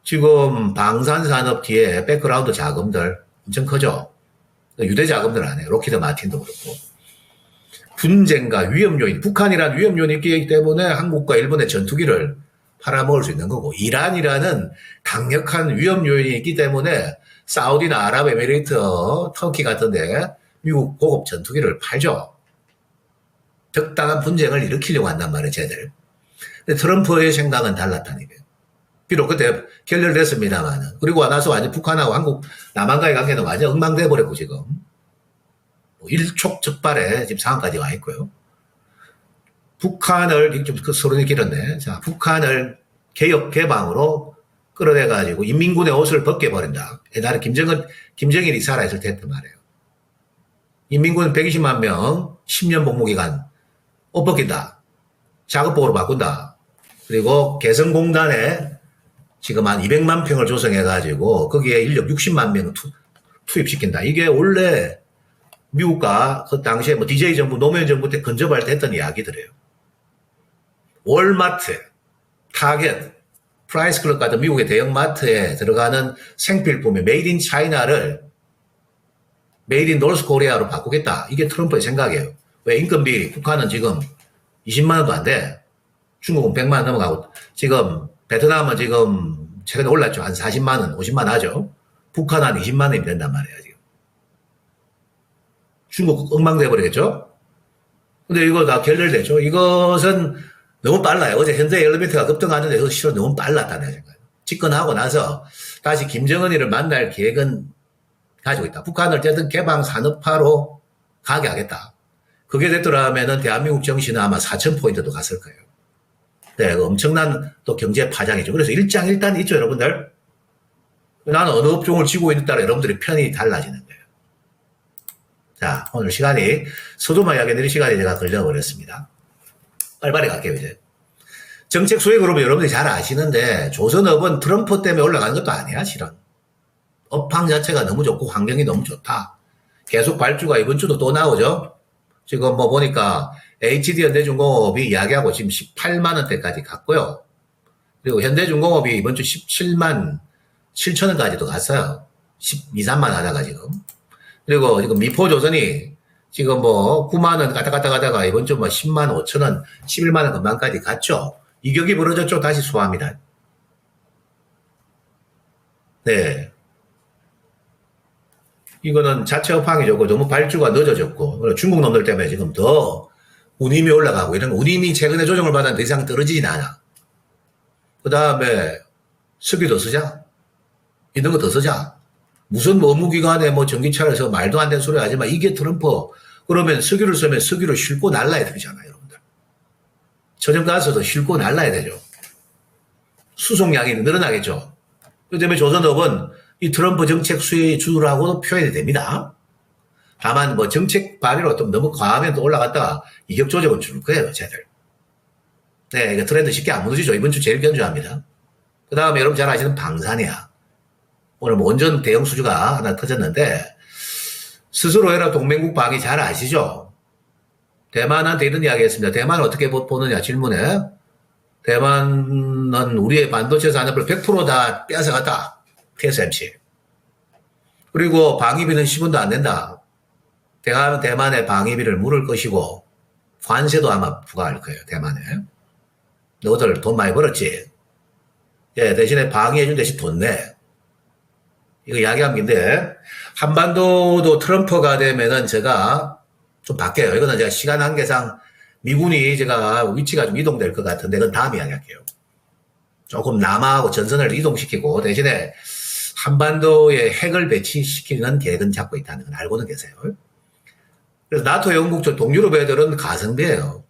지금 방산산업 뒤에 백그라운드 자금들 엄청 크죠? 유대 자금들 안 해요. 로키드 마틴도 그렇고. 분쟁과 위험 요인, 북한이란 위험 요인이 있기 때문에 한국과 일본의 전투기를 팔아먹을 수 있는 거고, 이란이라는 강력한 위험 요인이 있기 때문에 사우디나 아랍에미레이트, 터키 같은데 미국 고급 전투기를 팔죠. 적당한 분쟁을 일으키려고 한단 말이에요, 쟤들. 근데 트럼프의 생각은 달랐다는 거예요. 비록 그때 결렬됐습니다만. 그리고 나서 완전 북한하고 한국, 남한과의 관계는 완전 엉망돼 버렸고, 지금. 일촉즉발의 지금 상황까지 와 있고요. 북한을, 좀 소론이 길었네. 자, 북한을 개혁, 개방으로 끌어내가지고 인민군의 옷을 벗겨버린다. 옛날에 김정일이 살아있을 때 했단 말이에요. 인민군 120만 명, 10년 복무기간, 옷 벗긴다. 작업복으로 바꾼다. 그리고 개성공단에 지금 한 200만 평을 조성해가지고 거기에 인력 60만 명을 투입시킨다. 이게 원래 미국과 그 당시에 DJ 정부, 노무현 정부 때 근접할 때 했던 이야기들이에요. 월마트, 타겟, 프라이스 클럽 같은 미국의 대형마트에 들어가는 생필품의 메이드 인 차이나를 메이드 인 노스 코리아로 바꾸겠다. 이게 트럼프의 생각이에요. 왜 인건비, 북한은 지금 20만 원도 안 돼. 중국은 100만 원 넘어가고, 지금 베트남은 지금 최근에 올랐죠. 한 40만 원, 50만 원 하죠. 북한 한 20만 원이 된단 말이에요, 지금. 중국 엉망돼 버리겠죠? 근데 이거 다 결렬되죠. 이것은 너무 빨라요. 어제 현대 엘리베이터가 급등하는데 이거 실은 너무 빨랐다는 생각이에요. 집권하고 나서 다시 김정은이를 만날 계획은 가지고 있다. 북한을 어쨌든 개방 산업화로 가게 하겠다. 그게 됐더라면은 대한민국 정신은 아마 4,000포인트도 갔을 거예요. 네, 엄청난 또 경제 파장이죠. 그래서 일장일단이 있죠, 여러분들. 나는 어느 업종을 쥐고 있는 따라 여러분들의 편이 달라지는 거예요. 자, 오늘 시간이 서두마 이야기 드릴 시간이 제가 걸려버렸습니다. 빨리빨리 갈게요, 이제. 정책 수혜그룹은 여러분들이 잘 아시는데 조선업은 트럼프 때문에 올라가는 것도 아니야, 실은. 업황 자체가 너무 좋고 환경이 너무 좋다. 계속 발주가 이번 주도 또 나오죠. 지금 뭐 보니까 HD현대중공업이 이야기하고 지금 18만 원대까지 갔고요. 그리고 현대중공업이 이번 주 17만 7천 원까지도 갔어요. 12, 3만 하다가 지금. 그리고 지금 미포조선이 지금 뭐 9만 원 갔다 가다가 이번 주 뭐 10만 5천 원, 11만 원 금방까지 갔죠. 이격이 벌어졌죠. 다시 소화합니다. 네. 이거는 자체 업황이 좋고 너무 발주가 늦어졌고 중국 놈들 때문에 지금 더 운임이 올라가고 이런 운임이 최근에 조정을 받아 더 이상 떨어지진 않아. 그 다음에 석유 더 쓰자. 이런 거 더 쓰자. 무슨 업무기관에 뭐 전기차를 서 말도 안 되는 소리 하지만 이게 트럼프 그러면 석유를 쓰면 석유를 싣고 날라야 되잖아요, 여러분들. 천연가스도 싣고 날라야 되죠. 수송량이 늘어나겠죠. 그 때문에 조선업은 이 트럼프 정책 수혜주라고도 표현이 됩니다. 다만 뭐 정책 발휘로 좀 너무 과하면 또 올라갔다가 이격 조정은 줄 거예요, 쟤들. 네, 이거 트렌드 쉽게 안 무너지죠. 이번 주 제일 견조합니다. 그 다음에 여러분 잘 아시는 방산이야. 오늘 뭐 원전 대형 수주가 하나 터졌는데 스스로 해라 동맹국 방위 잘 아시죠? 대만한테 이런 이야기 했습니다. 대만은 어떻게 보느냐 질문에 대만은 우리의 반도체 산업을 100% 다 뺏어갔다. TSMC. 그리고 방위비는 10원도 안 낸다. 대만의 방위비를 물을 것이고 관세도 아마 부과할 거예요. 대만에. 너희들 돈 많이 벌었지? 예, 대신에 방위해준 대신 돈 내. 이거 이야기한 건데 한반도도 트럼프가 되면은 제가 좀 바뀌어요. 이거는 제가 시간 한계상 미군이 제가 위치가 좀 이동될 것 같은데 그건 다음 이야기 할게요. 조금 남하하고 전선을 이동시키고 대신에 한반도에 핵을 배치시키는 계획은 잡고 있다는 건 알고는 계세요. 그래서 나토 영국 저 동유럽 애들은 가성비예요.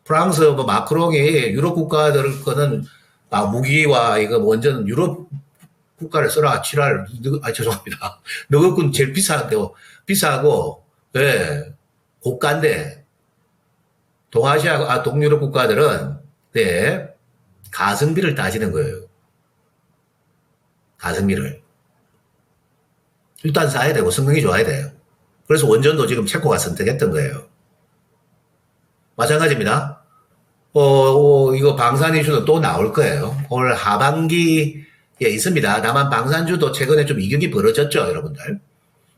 프랑스 뭐 마크롱이 유럽 국가들 거는 무기와 이거 원전 유럽 국가를 써라 칠할 죄송합니다. 너희군 제일 비싼데요. 비싸고 예 고가인데 동아시아 동유럽 국가들은 네 가성비를 따지는 거예요. 가성비를 일단 쌓아야 되고 성능이 좋아야 돼요. 그래서 원전도 지금 체코가 선택했던 거예요. 마찬가지입니다. 이거 방산 이슈는 또 나올 거예요. 올 하반기에 있습니다. 다만 방산주도 최근에 좀 이격이 벌어졌죠, 여러분들.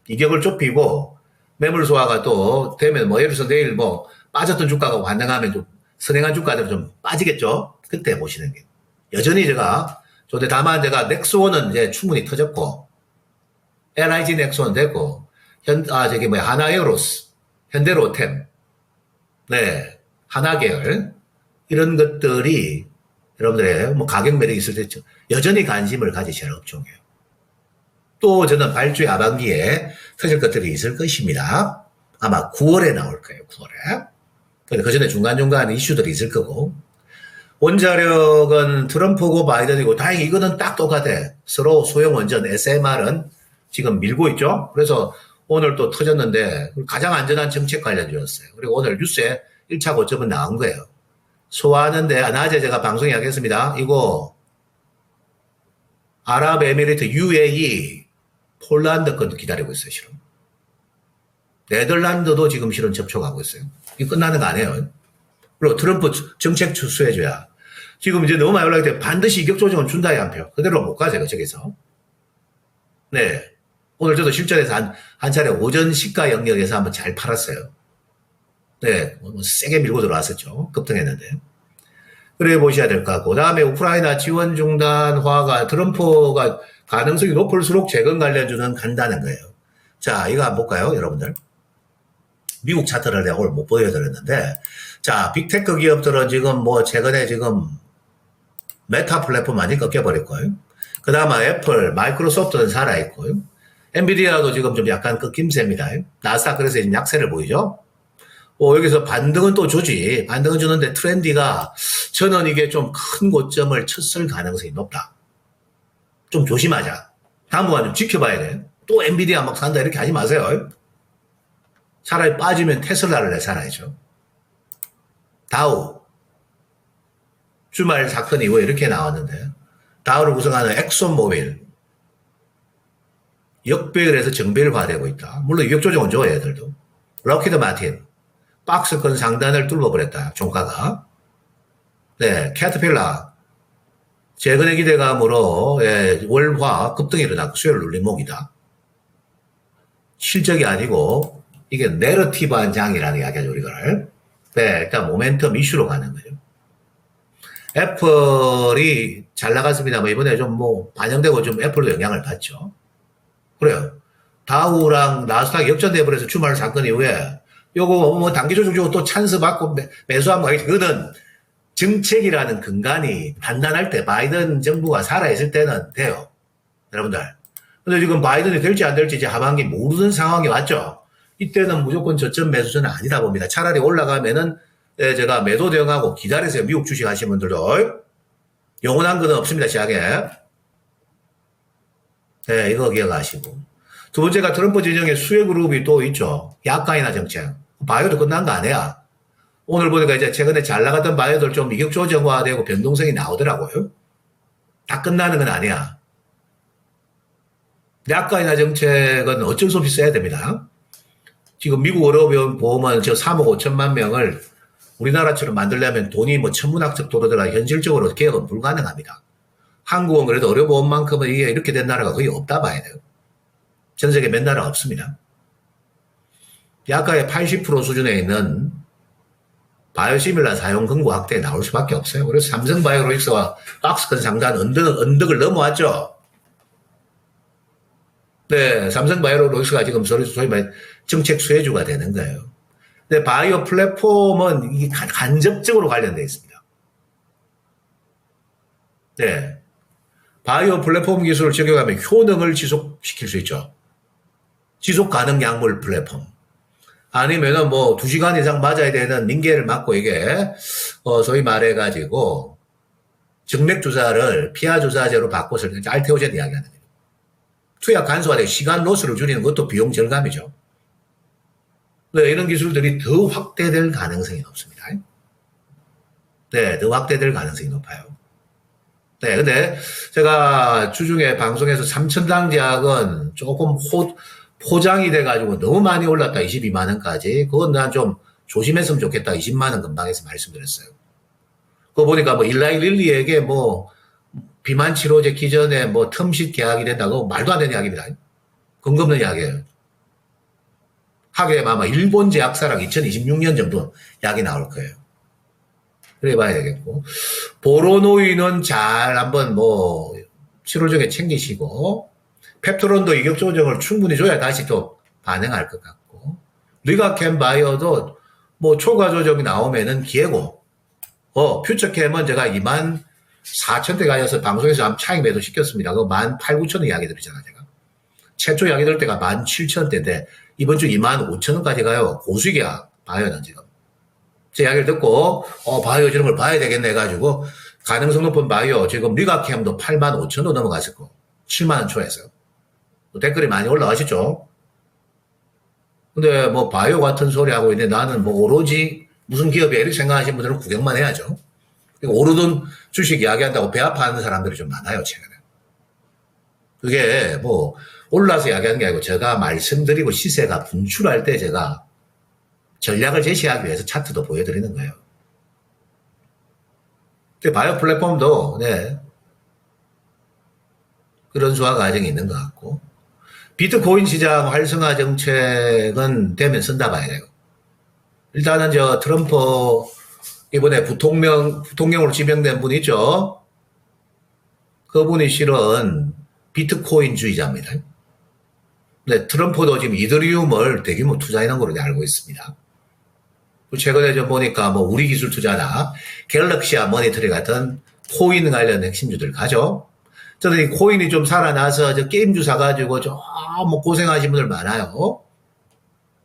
이격을 좁히고 매물 소화가 또 되면 뭐 예를 들어서 내일 뭐 빠졌던 주가가 반등하면 좀 선행한 주가들은 좀 빠지겠죠. 그때 보시는 게. 여전히 제가 다만 제가 넥스원은 이제 충분히 터졌고 LIG 넥스원 됐고 하나에어로스, 현대로템, 네, 하나계열 이런 것들이 여러분들의 뭐 가격 매력이 있을 때 여전히 관심을 가지시는 업종이에요. 또 저는 발주의 하반기에 터질 것들이 있을 것입니다. 아마 9월에 나올 거예요. 9월에. 그 전에 중간중간 이슈들이 있을 거고 원자력은 트럼프고 바이든이고 다행히 이거는 딱 똑같아. 서로 소형 원전 SMR은 지금 밀고 있죠. 그래서 오늘 또 터졌는데 가장 안전한 정책 관련주였어요. 그리고 오늘 뉴스에 1차 고점은 나온 거예요. 소화하는데 낮에 제가 방송 이야기했습니다. 이거 아랍에미리트 UAE 폴란드 건 기다리고 있어요. 실은. 네덜란드도 지금 실은 접촉하고 있어요. 이거 끝나는 거 아니에요. 그리고 트럼프 정책 추수해줘야. 지금 이제 너무 많이 올라가기 때문에 반드시 이격 조정은 준다에 한 표. 그대로 못 가죠. 저기서. 네. 오늘 저도 실전에서 한 차례 오전 시가 영역에서 한번 잘 팔았어요. 네. 뭐 세게 밀고 들어왔었죠. 급등했는데. 그래 보셔야 될 것 같고. 그 다음에 우크라이나 지원 중단화가 트럼프가 가능성이 높을수록 재건 관련주는 간다는 거예요. 자, 이거 한번 볼까요, 여러분들? 미국 차트를 내가 오늘 못 보여드렸는데, 자, 빅테크 기업들은 지금 뭐 최근에 지금 메타 플랫폼 많이 꺾여버렸고요. 그 다음에 애플, 마이크로소프트는 살아있고요. 엔비디아도 지금 좀 약간 꺾임세입니다. 나스닥 그래서 지금 약세를 보이죠? 여기서 반등은 또 주지. 반등은 주는데 트렌디가 저는 이게 좀 큰 고점을 쳤을 가능성이 높다. 좀 조심하자. 당분간 좀 지켜봐야 돼. 또 엔비디아 막 산다 이렇게 하지 마세요. 차라리 빠지면 테슬라를 내살아야죠. 다우. 주말 사건 이후에 이렇게 나왔는데 다우를 구성하는 엑손모빌. 역배열에서 정배열화되고 있다. 물론 위력 조정은 좋아요, 얘들도. 럭키드 마틴. 박스권 상단을 뚫어버렸다. 종가가. 네, 캐터필라. 최근의 기대감으로 월화 급등이 일어나고 수요일 눌림목이다. 실적이 아니고 이게 내러티브한 장이라는 이야기죠, 우리가. 네, 일단 모멘텀 이슈로 가는 거죠. 애플이 잘 나갔습니다. 뭐 이번에 좀 뭐 반영되고 좀 애플도 영향을 받죠. 그래요. 다우랑 나스닥 역전돼 버려서 주말 사건 이후에 요거 뭐 단기 조정 주고 또 찬스 받고 매수하면 그거는 정책이라는 근간이 단단할 때 바이든 정부가 살아있을 때는 돼요. 여러분들. 근데 지금 바이든이 될지 안 될지 이제 하반기 모르는 상황이 왔죠. 이때는 무조건 저점 매수는 아니다 봅니다. 차라리 올라가면은 제가 매도 대응하고 기다리세요. 미국 주식 하시는 분들도. 영원한 건 없습니다. 시장에. 네, 이거 기억하시고. 두 번째가 트럼프 진영의 수혜 그룹이 또 있죠. 약간이나 정책. 바이오도 끝난 거 아니야. 오늘 보니까 이제 최근에 잘 나갔던 바이오들 좀 이격 조정화되고 변동성이 나오더라고요. 다 끝나는 건 아니야. 약간이나 정책은 어쩔 수 없이 써야 됩니다. 지금 미국 의료보험은 저 3억 5천만 명을 우리나라처럼 만들려면 돈이 뭐 천문학적 도로들라 현실적으로 개혁은 불가능합니다. 한국은 그래도 의료보험만큼은 이게 이렇게 된 나라가 거의 없다 봐야 돼요. 전 세계 몇 나라 없습니다. 약가의 80% 수준에 있는 바이오시밀라 사용 근거 확대에 나올 수밖에 없어요. 그래서 삼성바이오로직스와 박스컨 상단 언덕을 넘어왔죠. 네, 삼성바이오로직스가 지금 소위 말 정책 수혜주가 되는 거예요. 근데 바이오 플랫폼은 이게 간접적으로 관련되어 있습니다. 네. 바이오 플랫폼 기술을 적용하면 효능을 지속시킬 수 있죠. 지속 가능 약물 플랫폼. 아니면은 뭐 2시간 이상 맞아야 되는 링겔을 맞고 이게 소위 말해가지고 정맥 주사를 피하 주사제로 바꿔서 알테오젠 이야기하는 거예요. 투약 간소화되고 시간 로스를 줄이는 것도 비용 절감이죠. 네, 이런 기술들이 더 확대될 가능성이 높습니다. 네, 더 확대될 가능성이 높아요. 네, 근데 제가 주중에 방송에서 삼천당제약은 조금 포장이 돼가지고 너무 많이 올랐다. 22만원까지. 그건 난 좀 조심했으면 좋겠다. 20만원 근방에서 말씀드렸어요. 그거 보니까 뭐 일라이 릴리에게 뭐 비만 치료제 기존에 뭐 텀칫 계약이 된다고 말도 안 되는 이야기입니다. 근거 없는 이야기예요. 하게 아마 일본 제약사랑 2026년 정도 약이 나올 거예요. 그래 봐야 되겠고. 보로노이는 잘 한번 뭐 치료 중에 챙기시고, 펩토론도 이격 조정을 충분히 줘야 다시 또 반응할 것 같고, 리가캠 바이오도 뭐 초과 조정이 나오면은 기회고, 퓨처캠은 제가 24,000대 가여서 방송에서 한번 차익 매도 시켰습니다. 그거 18,000, 9,000원 이야기 드리잖아, 제가. 최초 이야기 들 때가 17,000대인데, 이번 주 25,000원까지 가요. 고수익이야, 바이오는 지금. 제 이야기를 듣고, 바이오 저런 걸 봐야 되겠네 해가지고, 가능성 높은 바이오, 지금 리가캠도 85,000원 넘어갔었고, 7만원 초에서. 댓글이 많이 올라가시죠? 근데 뭐 바이오 같은 소리 하고 있는데 나는 뭐 오로지 무슨 기업이야 이렇게 생각하시는 분들은 구경만 해야죠. 오르던 주식 이야기한다고 배 아파하는 사람들이 좀 많아요, 최근에. 그게 뭐 올라서 이야기하는 게 아니고 제가 말씀드리고 시세가 분출할 때 제가 전략을 제시하기 위해서 차트도 보여드리는 거예요. 바이오 플랫폼도 네 그런 수화 과정이 있는 것 같고, 비트코인 시장 활성화 정책은 되면 쓴다 봐야 돼요. 일단은 저 트럼프 이번에 부통령으로 지명된 분 있죠? 그분이 실은 비트코인주의자입니다. 네, 트럼프도 지금 이더리움을 대규모 투자해놓은 걸로 알고 있습니다. 최근에 좀 보니까 뭐 우리 기술 투자나 갤럭시와 머니터리 같은 코인 관련 핵심주들 가죠. 저는 이 코인이 좀 살아나서 저 게임주 사가지고 좀 뭐 고생하신 분들 많아요.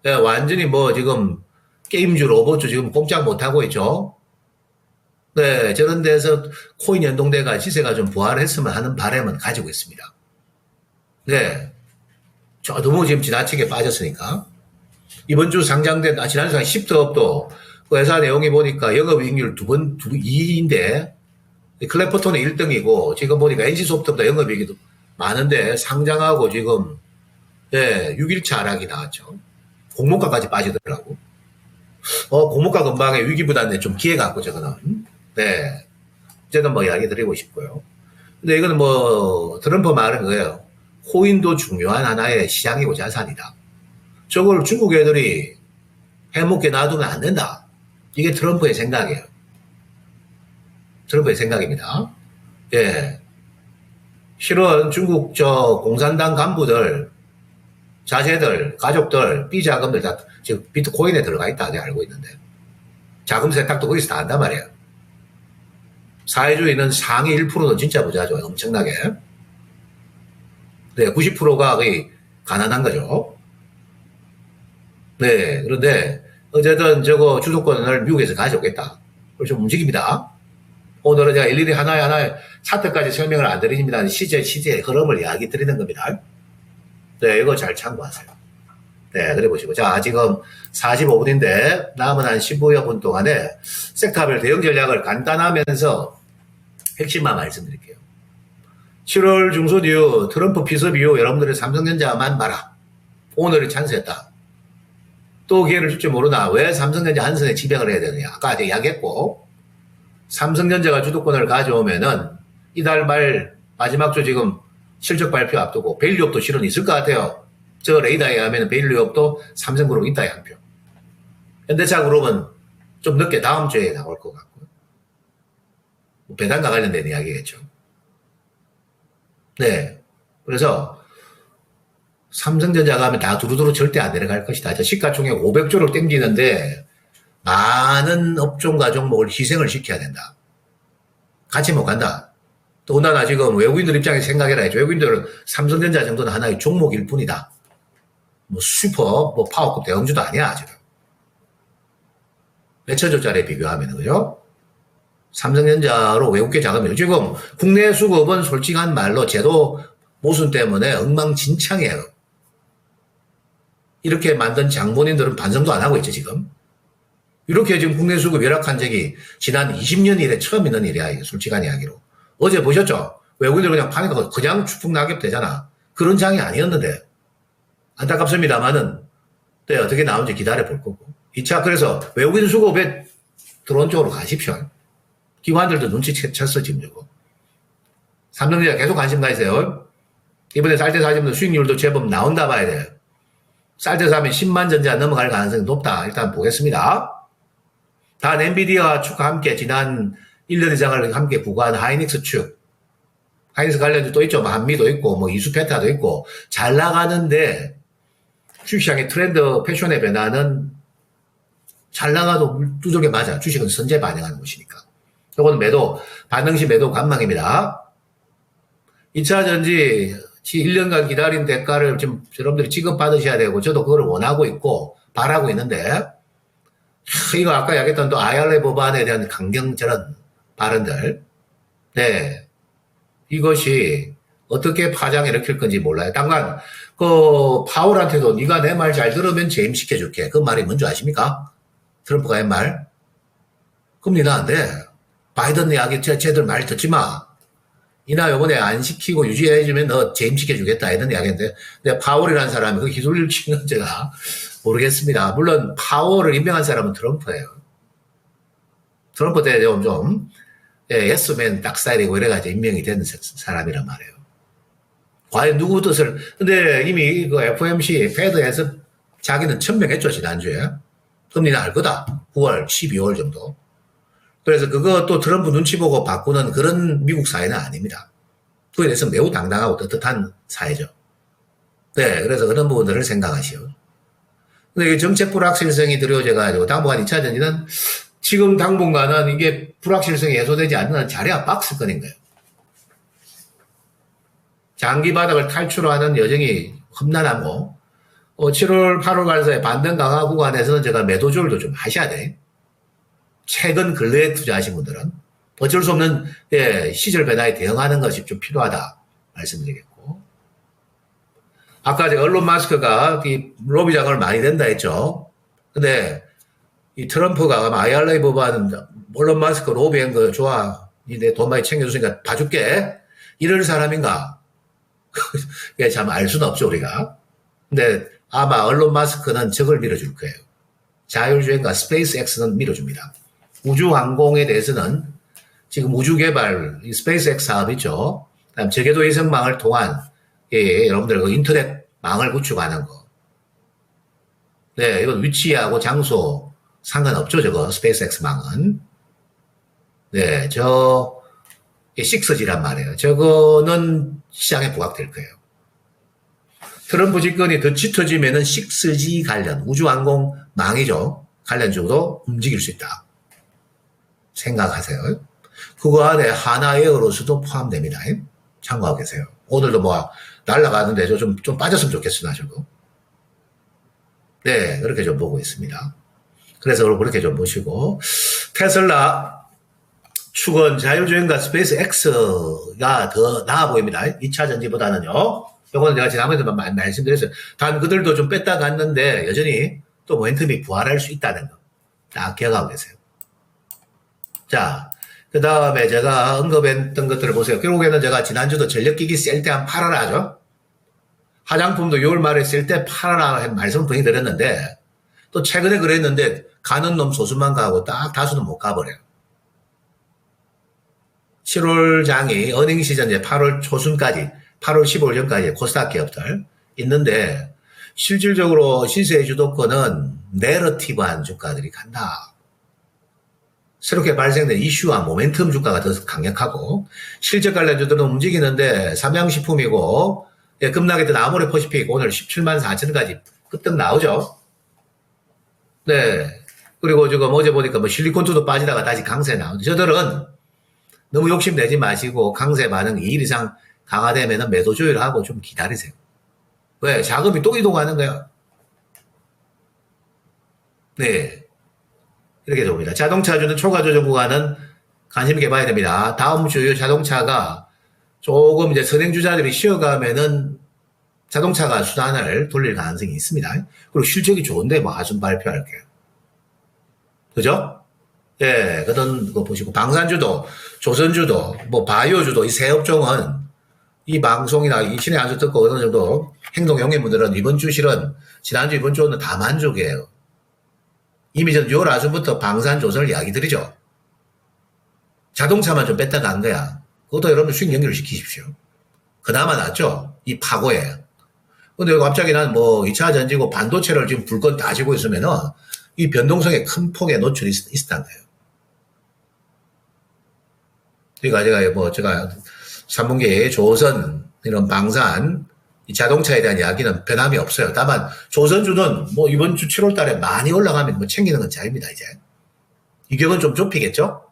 네, 완전히 뭐 지금 게임주, 로봇주 지금 꼼짝 못하고 있죠. 네, 저런 데서 코인 연동대가 시세가 좀 부활했으면 하는 바람은 가지고 있습니다. 네. 저 너무 지금 지나치게 빠졌으니까. 이번 주 상장된, 지난주 10더업도 그 회사 내용이 보니까 영업이익률 2인데, 클래퍼톤은 1등이고, 지금 보니까 NC소프트보다 영업이익이 많은데, 상장하고 지금, 네, 6일차 하락이 나왔죠. 공모가까지 빠지더라고. 공모가 근방에 위기보다는 좀 기회 갖고 저거는. 네. 어쨌든 뭐 이야기 드리고 싶고요. 근데 이거는 뭐, 트럼프 말은 그거예요. 코인도 중요한 하나의 시장이고 자산이다. 저걸 중국 애들이 해먹게 놔두면 안 된다. 이게 트럼프의 생각이에요. 트럼프의 생각입니다. 예. 실은 중국 공산당 간부들 자제들, 가족들, 비자금들 다 지금 비트코인에 들어가 있다 알고 있는데 자금 세탁도 거기서 다 한단 말이에요. 사회주의는 상위 1%는 진짜 부자죠. 엄청나게. 네, 90%가 거의 가난한 거죠. 네, 그런데 어쨌든 저거 주도권을 미국에서 가져오겠다. 그래서 좀 움직입니다. 오늘은 제가 일일이 하나의 사태까지 설명을 안 드립니다. 시제의 흐름을 이야기 드리는 겁니다. 네, 이거 잘 참고하세요. 네, 그래 보시고. 자, 지금 45분인데 남은 한 15여 분 동안에 섹터별 대응 전략을 간단하면서 핵심만 말씀드릴게요. 7월 중순 이후 트럼프 피습 이후 여러분들의 삼성전자만 봐라. 오늘이 찬스였다. 또 기회를 줄지 모르나 왜 삼성전자 한 손에 지배를 해야 되느냐. 아까 이야기했고 삼성전자가 주도권을 가져오면은 이달 말 마지막 주 지금 실적 발표 앞두고 밸류업도 실은 있을 것 같아요. 저 레이더에 하면 밸류업도 삼성그룹 있다 한 표. 현대차 그룹은 좀 늦게 다음 주에 나올 것 같고요. 배당과 관련된 이야기겠죠. 네. 그래서 삼성전자가 하면 다 두루두루 절대 안 내려갈 것이다. 시가총액 500조를 땡기는데 많은 업종과 종목을 희생을 시켜야 된다. 같이 못 간다. 더군다나 지금 외국인들 입장에서 생각해라 했죠. 외국인들은 삼성전자 정도는 하나의 종목일 뿐이다. 뭐 슈퍼, 뭐 파워급 대형주도 아니야, 지금. 몇천조짜리 비교하면, 그죠? 삼성전자로 외국계 자금이 지금 국내 수급은 솔직한 말로 제도 모순 때문에 엉망진창이에요. 이렇게 만든 장본인들은 반성도 안 하고 있죠, 지금. 이렇게 지금 국내 수급 열악한 적이 지난 20년 이래 처음 있는 일이야, 이게 솔직한 이야기로. 어제 보셨죠? 외국인들 그냥 파니까 그냥 추풍낙엽 되잖아. 그런 장이 아니었는데. 안타깝습니다만은, 네, 어떻게 나온지 기다려 볼 거고. 2차, 그래서 외국인 수급에 들어온 쪽으로 가십시오. 기관들도 눈치챘어, 지금 저거. 삼성전자 계속 관심 가지세요. 이번에 쌀때 사시면 수익률도 제법 나온다 봐야 돼요. 쌀때 사면 10만 전자 넘어갈 가능성이 높다. 일단 보겠습니다. 단 엔비디아 축과 함께 지난 1년 이상을 함께 구가한 하이닉스 축. 하이닉스 관련주 또 있죠. 한미도 있고, 뭐 이수페타도 있고, 잘 나가는데, 주식시장의 트렌드, 패션의 변화는 잘 나가도 두들겨 맞아. 주식은 선제 반영하는 것이니까. 이거는 매도, 반응시 매도 관망입니다. 2차 전지, 1년간 기다린 대가를 지금 여러분들이 지급받으셔야 되고, 저도 그걸 원하고 있고, 바라고 있는데, 이거 아까 이야기했던 또 IRA 법안에 대한 강경절한 발언들. 네. 이것이 어떻게 파장을 일으킬 건지 몰라요. 당간, 파월한테도 네가 내 말 잘 들으면 재임시켜줄게. 그 말이 뭔지 아십니까? 트럼프가 한 말. 그럼 니나 안 돼. 바이든 이야기 쟤들 말 듣지 마. 이나 요번에 안 시키고 유지해주면 너 재임시켜주겠다. 이런 이야기인데. 근데 파월이라는 사람이 그 기술을 치는 제가 모르겠습니다. 물론 파월을 임명한 사람은 트럼프예요. 트럼프 때 좀 예스맨 딱스타일이고 이래가지고 임명이 된 사람이란 말이에요. 과연 누구 뜻을, 근데 이미 그 FOMC 패드에서 자기는 천명했죠, 지난주에. 그럼 니는 알 거다. 9월, 12월 정도. 그래서 그것도 트럼프 눈치 보고 바꾸는 그런 미국 사회는 아닙니다. 그에 대해서 매우 당당하고 떳떳한 사회죠. 네, 그래서 그런 부분들을 생각하시오. 근데 정책 불확실성이 들여져가지고 당분간 2차 전지는 지금 당분간은 이게 불확실성이 해소되지 않는 자리와 박스권인 거예요. 장기 바닥을 탈출하는 여정이 험난하고 7월, 8월 가서의 반등 강화 구간에서는 제가 매도 조율도 좀 하셔야 돼. 최근 근래에 투자하신 분들은 어쩔 수 없는 시절 변화에 대응하는 것이 좀 필요하다 말씀드리겠고. 아까 제가 언론 마스크가 이 로비 장을 많이 된다 했죠. 근데 이 트럼프가 IRA 법안 언론 마스크 로비한 거 좋아. 내 돈 많이 챙겨줬으니까 봐줄게. 이럴 사람인가? 이게 참 알 수는 없죠, 우리가. 근데 아마 언론 마스크는 적을 밀어줄 거예요. 자율주행과 스페이스X는 밀어줍니다. 우주항공에 대해서는 지금 우주개발, 스페이스X 사업 있죠. 그다음 제궤도 위성망을 통한, 여러분들 그 인터넷 망을 구축하는 거. 네, 이건 위치하고 장소 상관없죠, 저거, 스페이스X 망은. 네, 6G란 말이에요. 저거는 시장에 부각될 거예요. 트럼프 집권이 더 짙어지면은 6G 관련, 우주항공망이죠. 관련주도 움직일 수 있다. 생각하세요. 그거 안에 하나에어로서도 포함됩니다. 참고하고 계세요. 오늘도 뭐 날아가는데 좀 빠졌으면 좋겠으나 저거. 네, 그렇게 좀 보고 있습니다. 그래서 그렇게 좀 보시고 테슬라 추건 자율주행과 스페이스 X가 더 나아 보입니다. 2차 전지보다는요. 요거는 제가 지난번에도 말씀드렸어요. 단 그들도 좀 뺐다 갔는데 여전히 또 모멘텀이 부활할 수 있다는 거. 딱 기억하고 계세요. 자, 그 다음에 제가 언급했던 것들을 보세요. 결국에는 제가 지난주도 전력기기 셀 때 한 팔아라 하죠. 화장품도 6월 말에 셀 때 팔아라 말씀 분명히 드렸는데 또 최근에 그랬는데 가는 놈 소수만 가고 딱 다수는 못 가버려요. 7월 장이 어닝 시즌 이제 8월 초순까지 8월 15일 전까지 코스닥 기업들 있는데 실질적으로 시세의 주도권은 내러티브한 주가들이 간다. 새롭게 발생된 이슈와 모멘텀 주가가 더 강력하고 실적 관련주들은 움직이는데 삼양식품이고 급락했던 아모레퍼시픽 오늘 17만 4천까지 급등 나오죠. 네. 그리고 지금 어제 보니까 뭐 실리콘투도 빠지다가 다시 강세 나오죠. 저들은 너무 욕심내지 마시고 강세 반응 2일 이상 강화되면 매도 조율하고 좀 기다리세요. 왜? 자금이 또 이동하는 거야. 네. 이렇게 봅니다. 자동차주는 초과 조정 구간은 관심 있게 봐야 됩니다. 다음 주 자동차가 조금 이제 선행주자들이 쉬어가면은 자동차가 수단을 돌릴 가능성이 있습니다. 그리고 실적이 좋은데 뭐 하순 발표할게요. 그죠? 예, 그런 거 보시고 방산주도, 조선주도, 뭐 바이오주도 이 세 업종은 이 방송이나 이 신의 안수 듣고 어느 정도 행동 영예분들은 이번 주 실은 지난주 이번 주는 다 만족이에요. 이미 전 6월 하순부터 방산 조선을 이야기 드리죠. 자동차만 좀 뺐다 간 거야. 그것도 여러분 수익 연결을 시키십시오. 그나마 낫죠? 이 파고에. 근데 갑자기 난 뭐 2차 전지고 반도체를 지금 불건 따지고 있으면은 이 변동성에 큰 폭에 노출이 있었다는 거예요. 그러니까 제가 3분기에 조선, 이런 방산, 이 자동차에 대한 이야기는 변함이 없어요. 다만 조선주는 뭐 이번 주 7월 달에 많이 올라가면 뭐 챙기는 건 자유입니다, 이제. 이 격은 좀 좁히겠죠?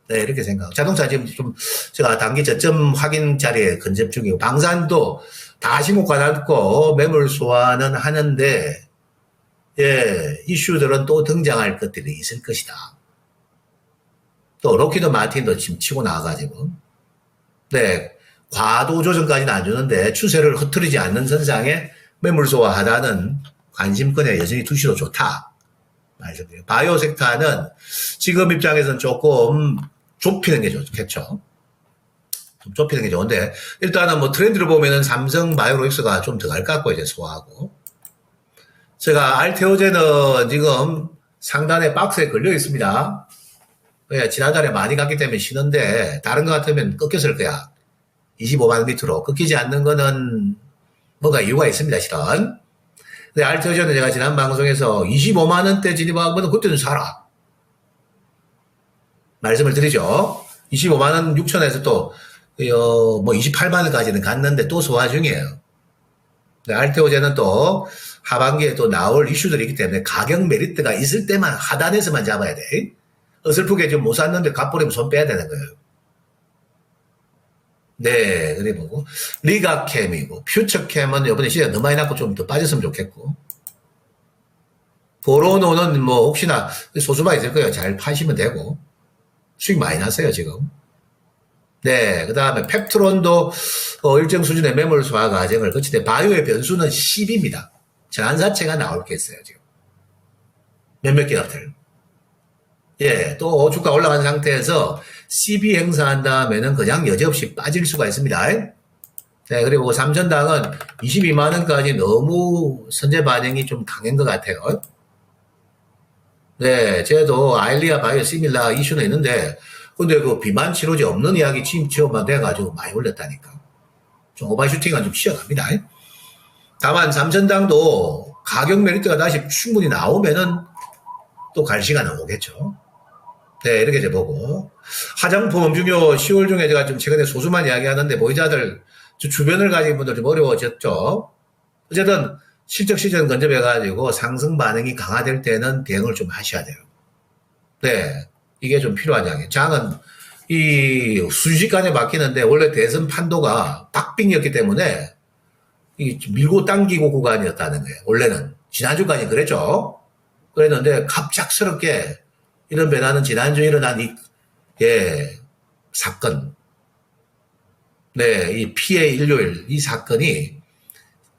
네, 이렇게 생각하고. 자동차 지금 좀 제가 단기 저점 확인 자리에 근접 중이고, 방산도 다시 못 가닫고 매물 소화는 하는데, 예, 이슈들은 또 등장할 것들이 있을 것이다. 또 로키드 마틴도 지금 치고 나와가지고, 네, 과도 조정까지는 안 주는데 추세를 흐트리지 않는 선상에 매물 소화하다는 관심권에 여전히 두시도 좋다. 말씀드려요. 바이오 섹터는 지금 입장에서는 조금 좁히는 게 좋겠죠. 좀 좁히는 게 좋은데 일단은 뭐 트렌드를 보면은 삼성 바이오로직스가 좀 더 갈 것 같고 이제 소화하고 제가 알테오제는 지금 상단에 박스에 걸려 있습니다. 지난달에 많이 갔기 때문에 쉬는데 다른 것 같으면 꺾였을 거야. 25만원 밑으로 꺾이지 않는 거는 뭔가 이유가 있습니다, 실은. 근데 알테오제는 제가 지난 방송에서 25만원대 진입하고는 그때는 사라. 말씀을 드리죠. 25만원 6천에서 또, 뭐 28만원까지는 갔는데 또 소화 중이에요. 알테오제는 또 하반기에 또 나올 이슈들이 있기 때문에 가격 메리트가 있을 때만 하단에서만 잡아야 돼. 어설프게 좀 못 샀는데 값버리면 손 빼야 되는 거예요. 네, 그래 보고. 리가캠이고, 퓨처캠은 이번에 시세가 너무 많이 났고 좀 더 빠졌으면 좋겠고. 보로노는 뭐 혹시나 소수만 있을 거예요. 잘 파시면 되고. 수익 많이 났어요, 지금. 네, 그 다음에 펩트론도 일정 수준의 매물 소화 과정을 거치되 바이오의 변수는 10입니다. 전환사채가 나올 게 있어요, 지금. 몇몇 기업들. 예, 또 주가 올라간 상태에서 CB 행사한 다음에는 그냥 여지없이 빠질 수가 있습니다. 네, 그리고 삼천당은 22만원까지 너무 선제 반영이 좀 강한 것 같아요. 네, 쟤도 아일리아 바이오 시밀라 이슈는 있는데, 근데 그 비만 치료제 없는 이야기 취업만 돼가지고 많이 올렸다니까. 좀 오버슈팅은 좀 쉬어갑니다. 다만 삼천당도 가격 메리트가 다시 충분히 나오면은 또 갈 시간은 오겠죠. 네, 이렇게 이제 보고. 화장품 음중료 10월 중에 제가 좀 최근에 소수만 이야기하는데 보유자들 주변을 가진 분들 좀 어려워졌죠. 어쨌든 실적 시즌 근접해가지고 상승 반응이 강화될 때는 대응을 좀 하셔야 돼요. 네, 이게 좀 필요한 장이에요. 장은 이 순식간에 바뀌는데 원래 대선 판도가 박빙이었기 때문에 이 밀고 당기고 구간이었다는 거예요. 원래는 지난주까지 그랬죠. 그랬는데 갑작스럽게 이런 변화는 지난주 일어난 사건, 네, 이 피해 일요일 이 사건이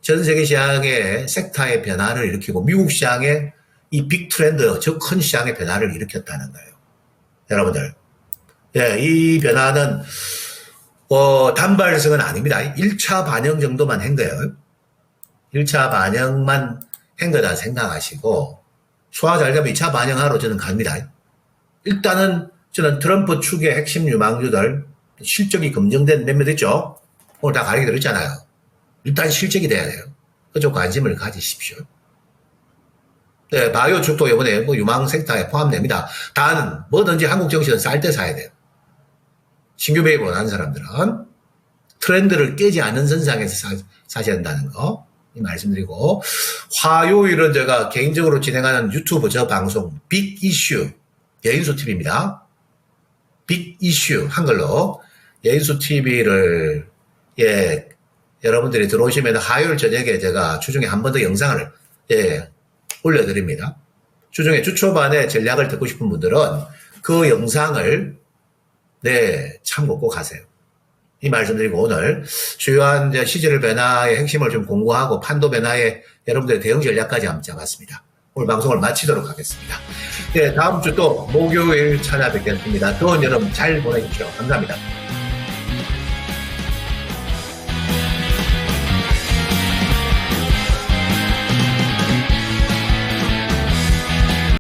전 세계 시장의 섹터의 변화를 일으키고 미국 시장의 이 빅 트렌드, 즉 큰 시장의 변화를 일으켰다는 거예요. 여러분들, 예, 이 변화는 단발성은 아닙니다. 1차 반영 정도만 한 거예요. 1차 반영만 한 거다 생각하시고 소화 잘 되면 2차 반영하러 저는 갑니다. 일단은 저는 트럼프 축의 핵심 유망주들 실적이 검증된 몇몇 있죠. 오늘 다 가르쳐 드렸잖아요. 일단 실적이 돼야 돼요. 그쪽 관심을 가지십시오. 네, 바이오 축도 이번에 뭐 유망 섹터에 포함됩니다. 단 뭐든지 한국 정시는 쌀 때 사야 돼요. 신규 매입 원하는 사람들은 트렌드를 깨지 않는 선상에서 사셔야 된다는 거 말씀드리고, 화요일은 제가 개인적으로 진행하는 유튜브 저 방송 빅 이슈 예인수 TV입니다. 빅 이슈 한글로 예인수 TV를 여러분들이 들어오시면 화요일 저녁에 제가 주중에 한 번 더 영상을 올려드립니다. 주중에 주 초반에 전략을 듣고 싶은 분들은 그 영상을 참고 꼭 하세요. 이 말씀드리고 오늘 주요한 시절 변화의 핵심을 좀 공부하고 판도 변화에 여러분들의 대응 전략까지 한번 잡았습니다. 오늘 방송을 마치도록 하겠습니다. 다음 주 또 목요일 찾아뵙겠습니다. 더운 여름 잘 보내십시오. 감사합니다.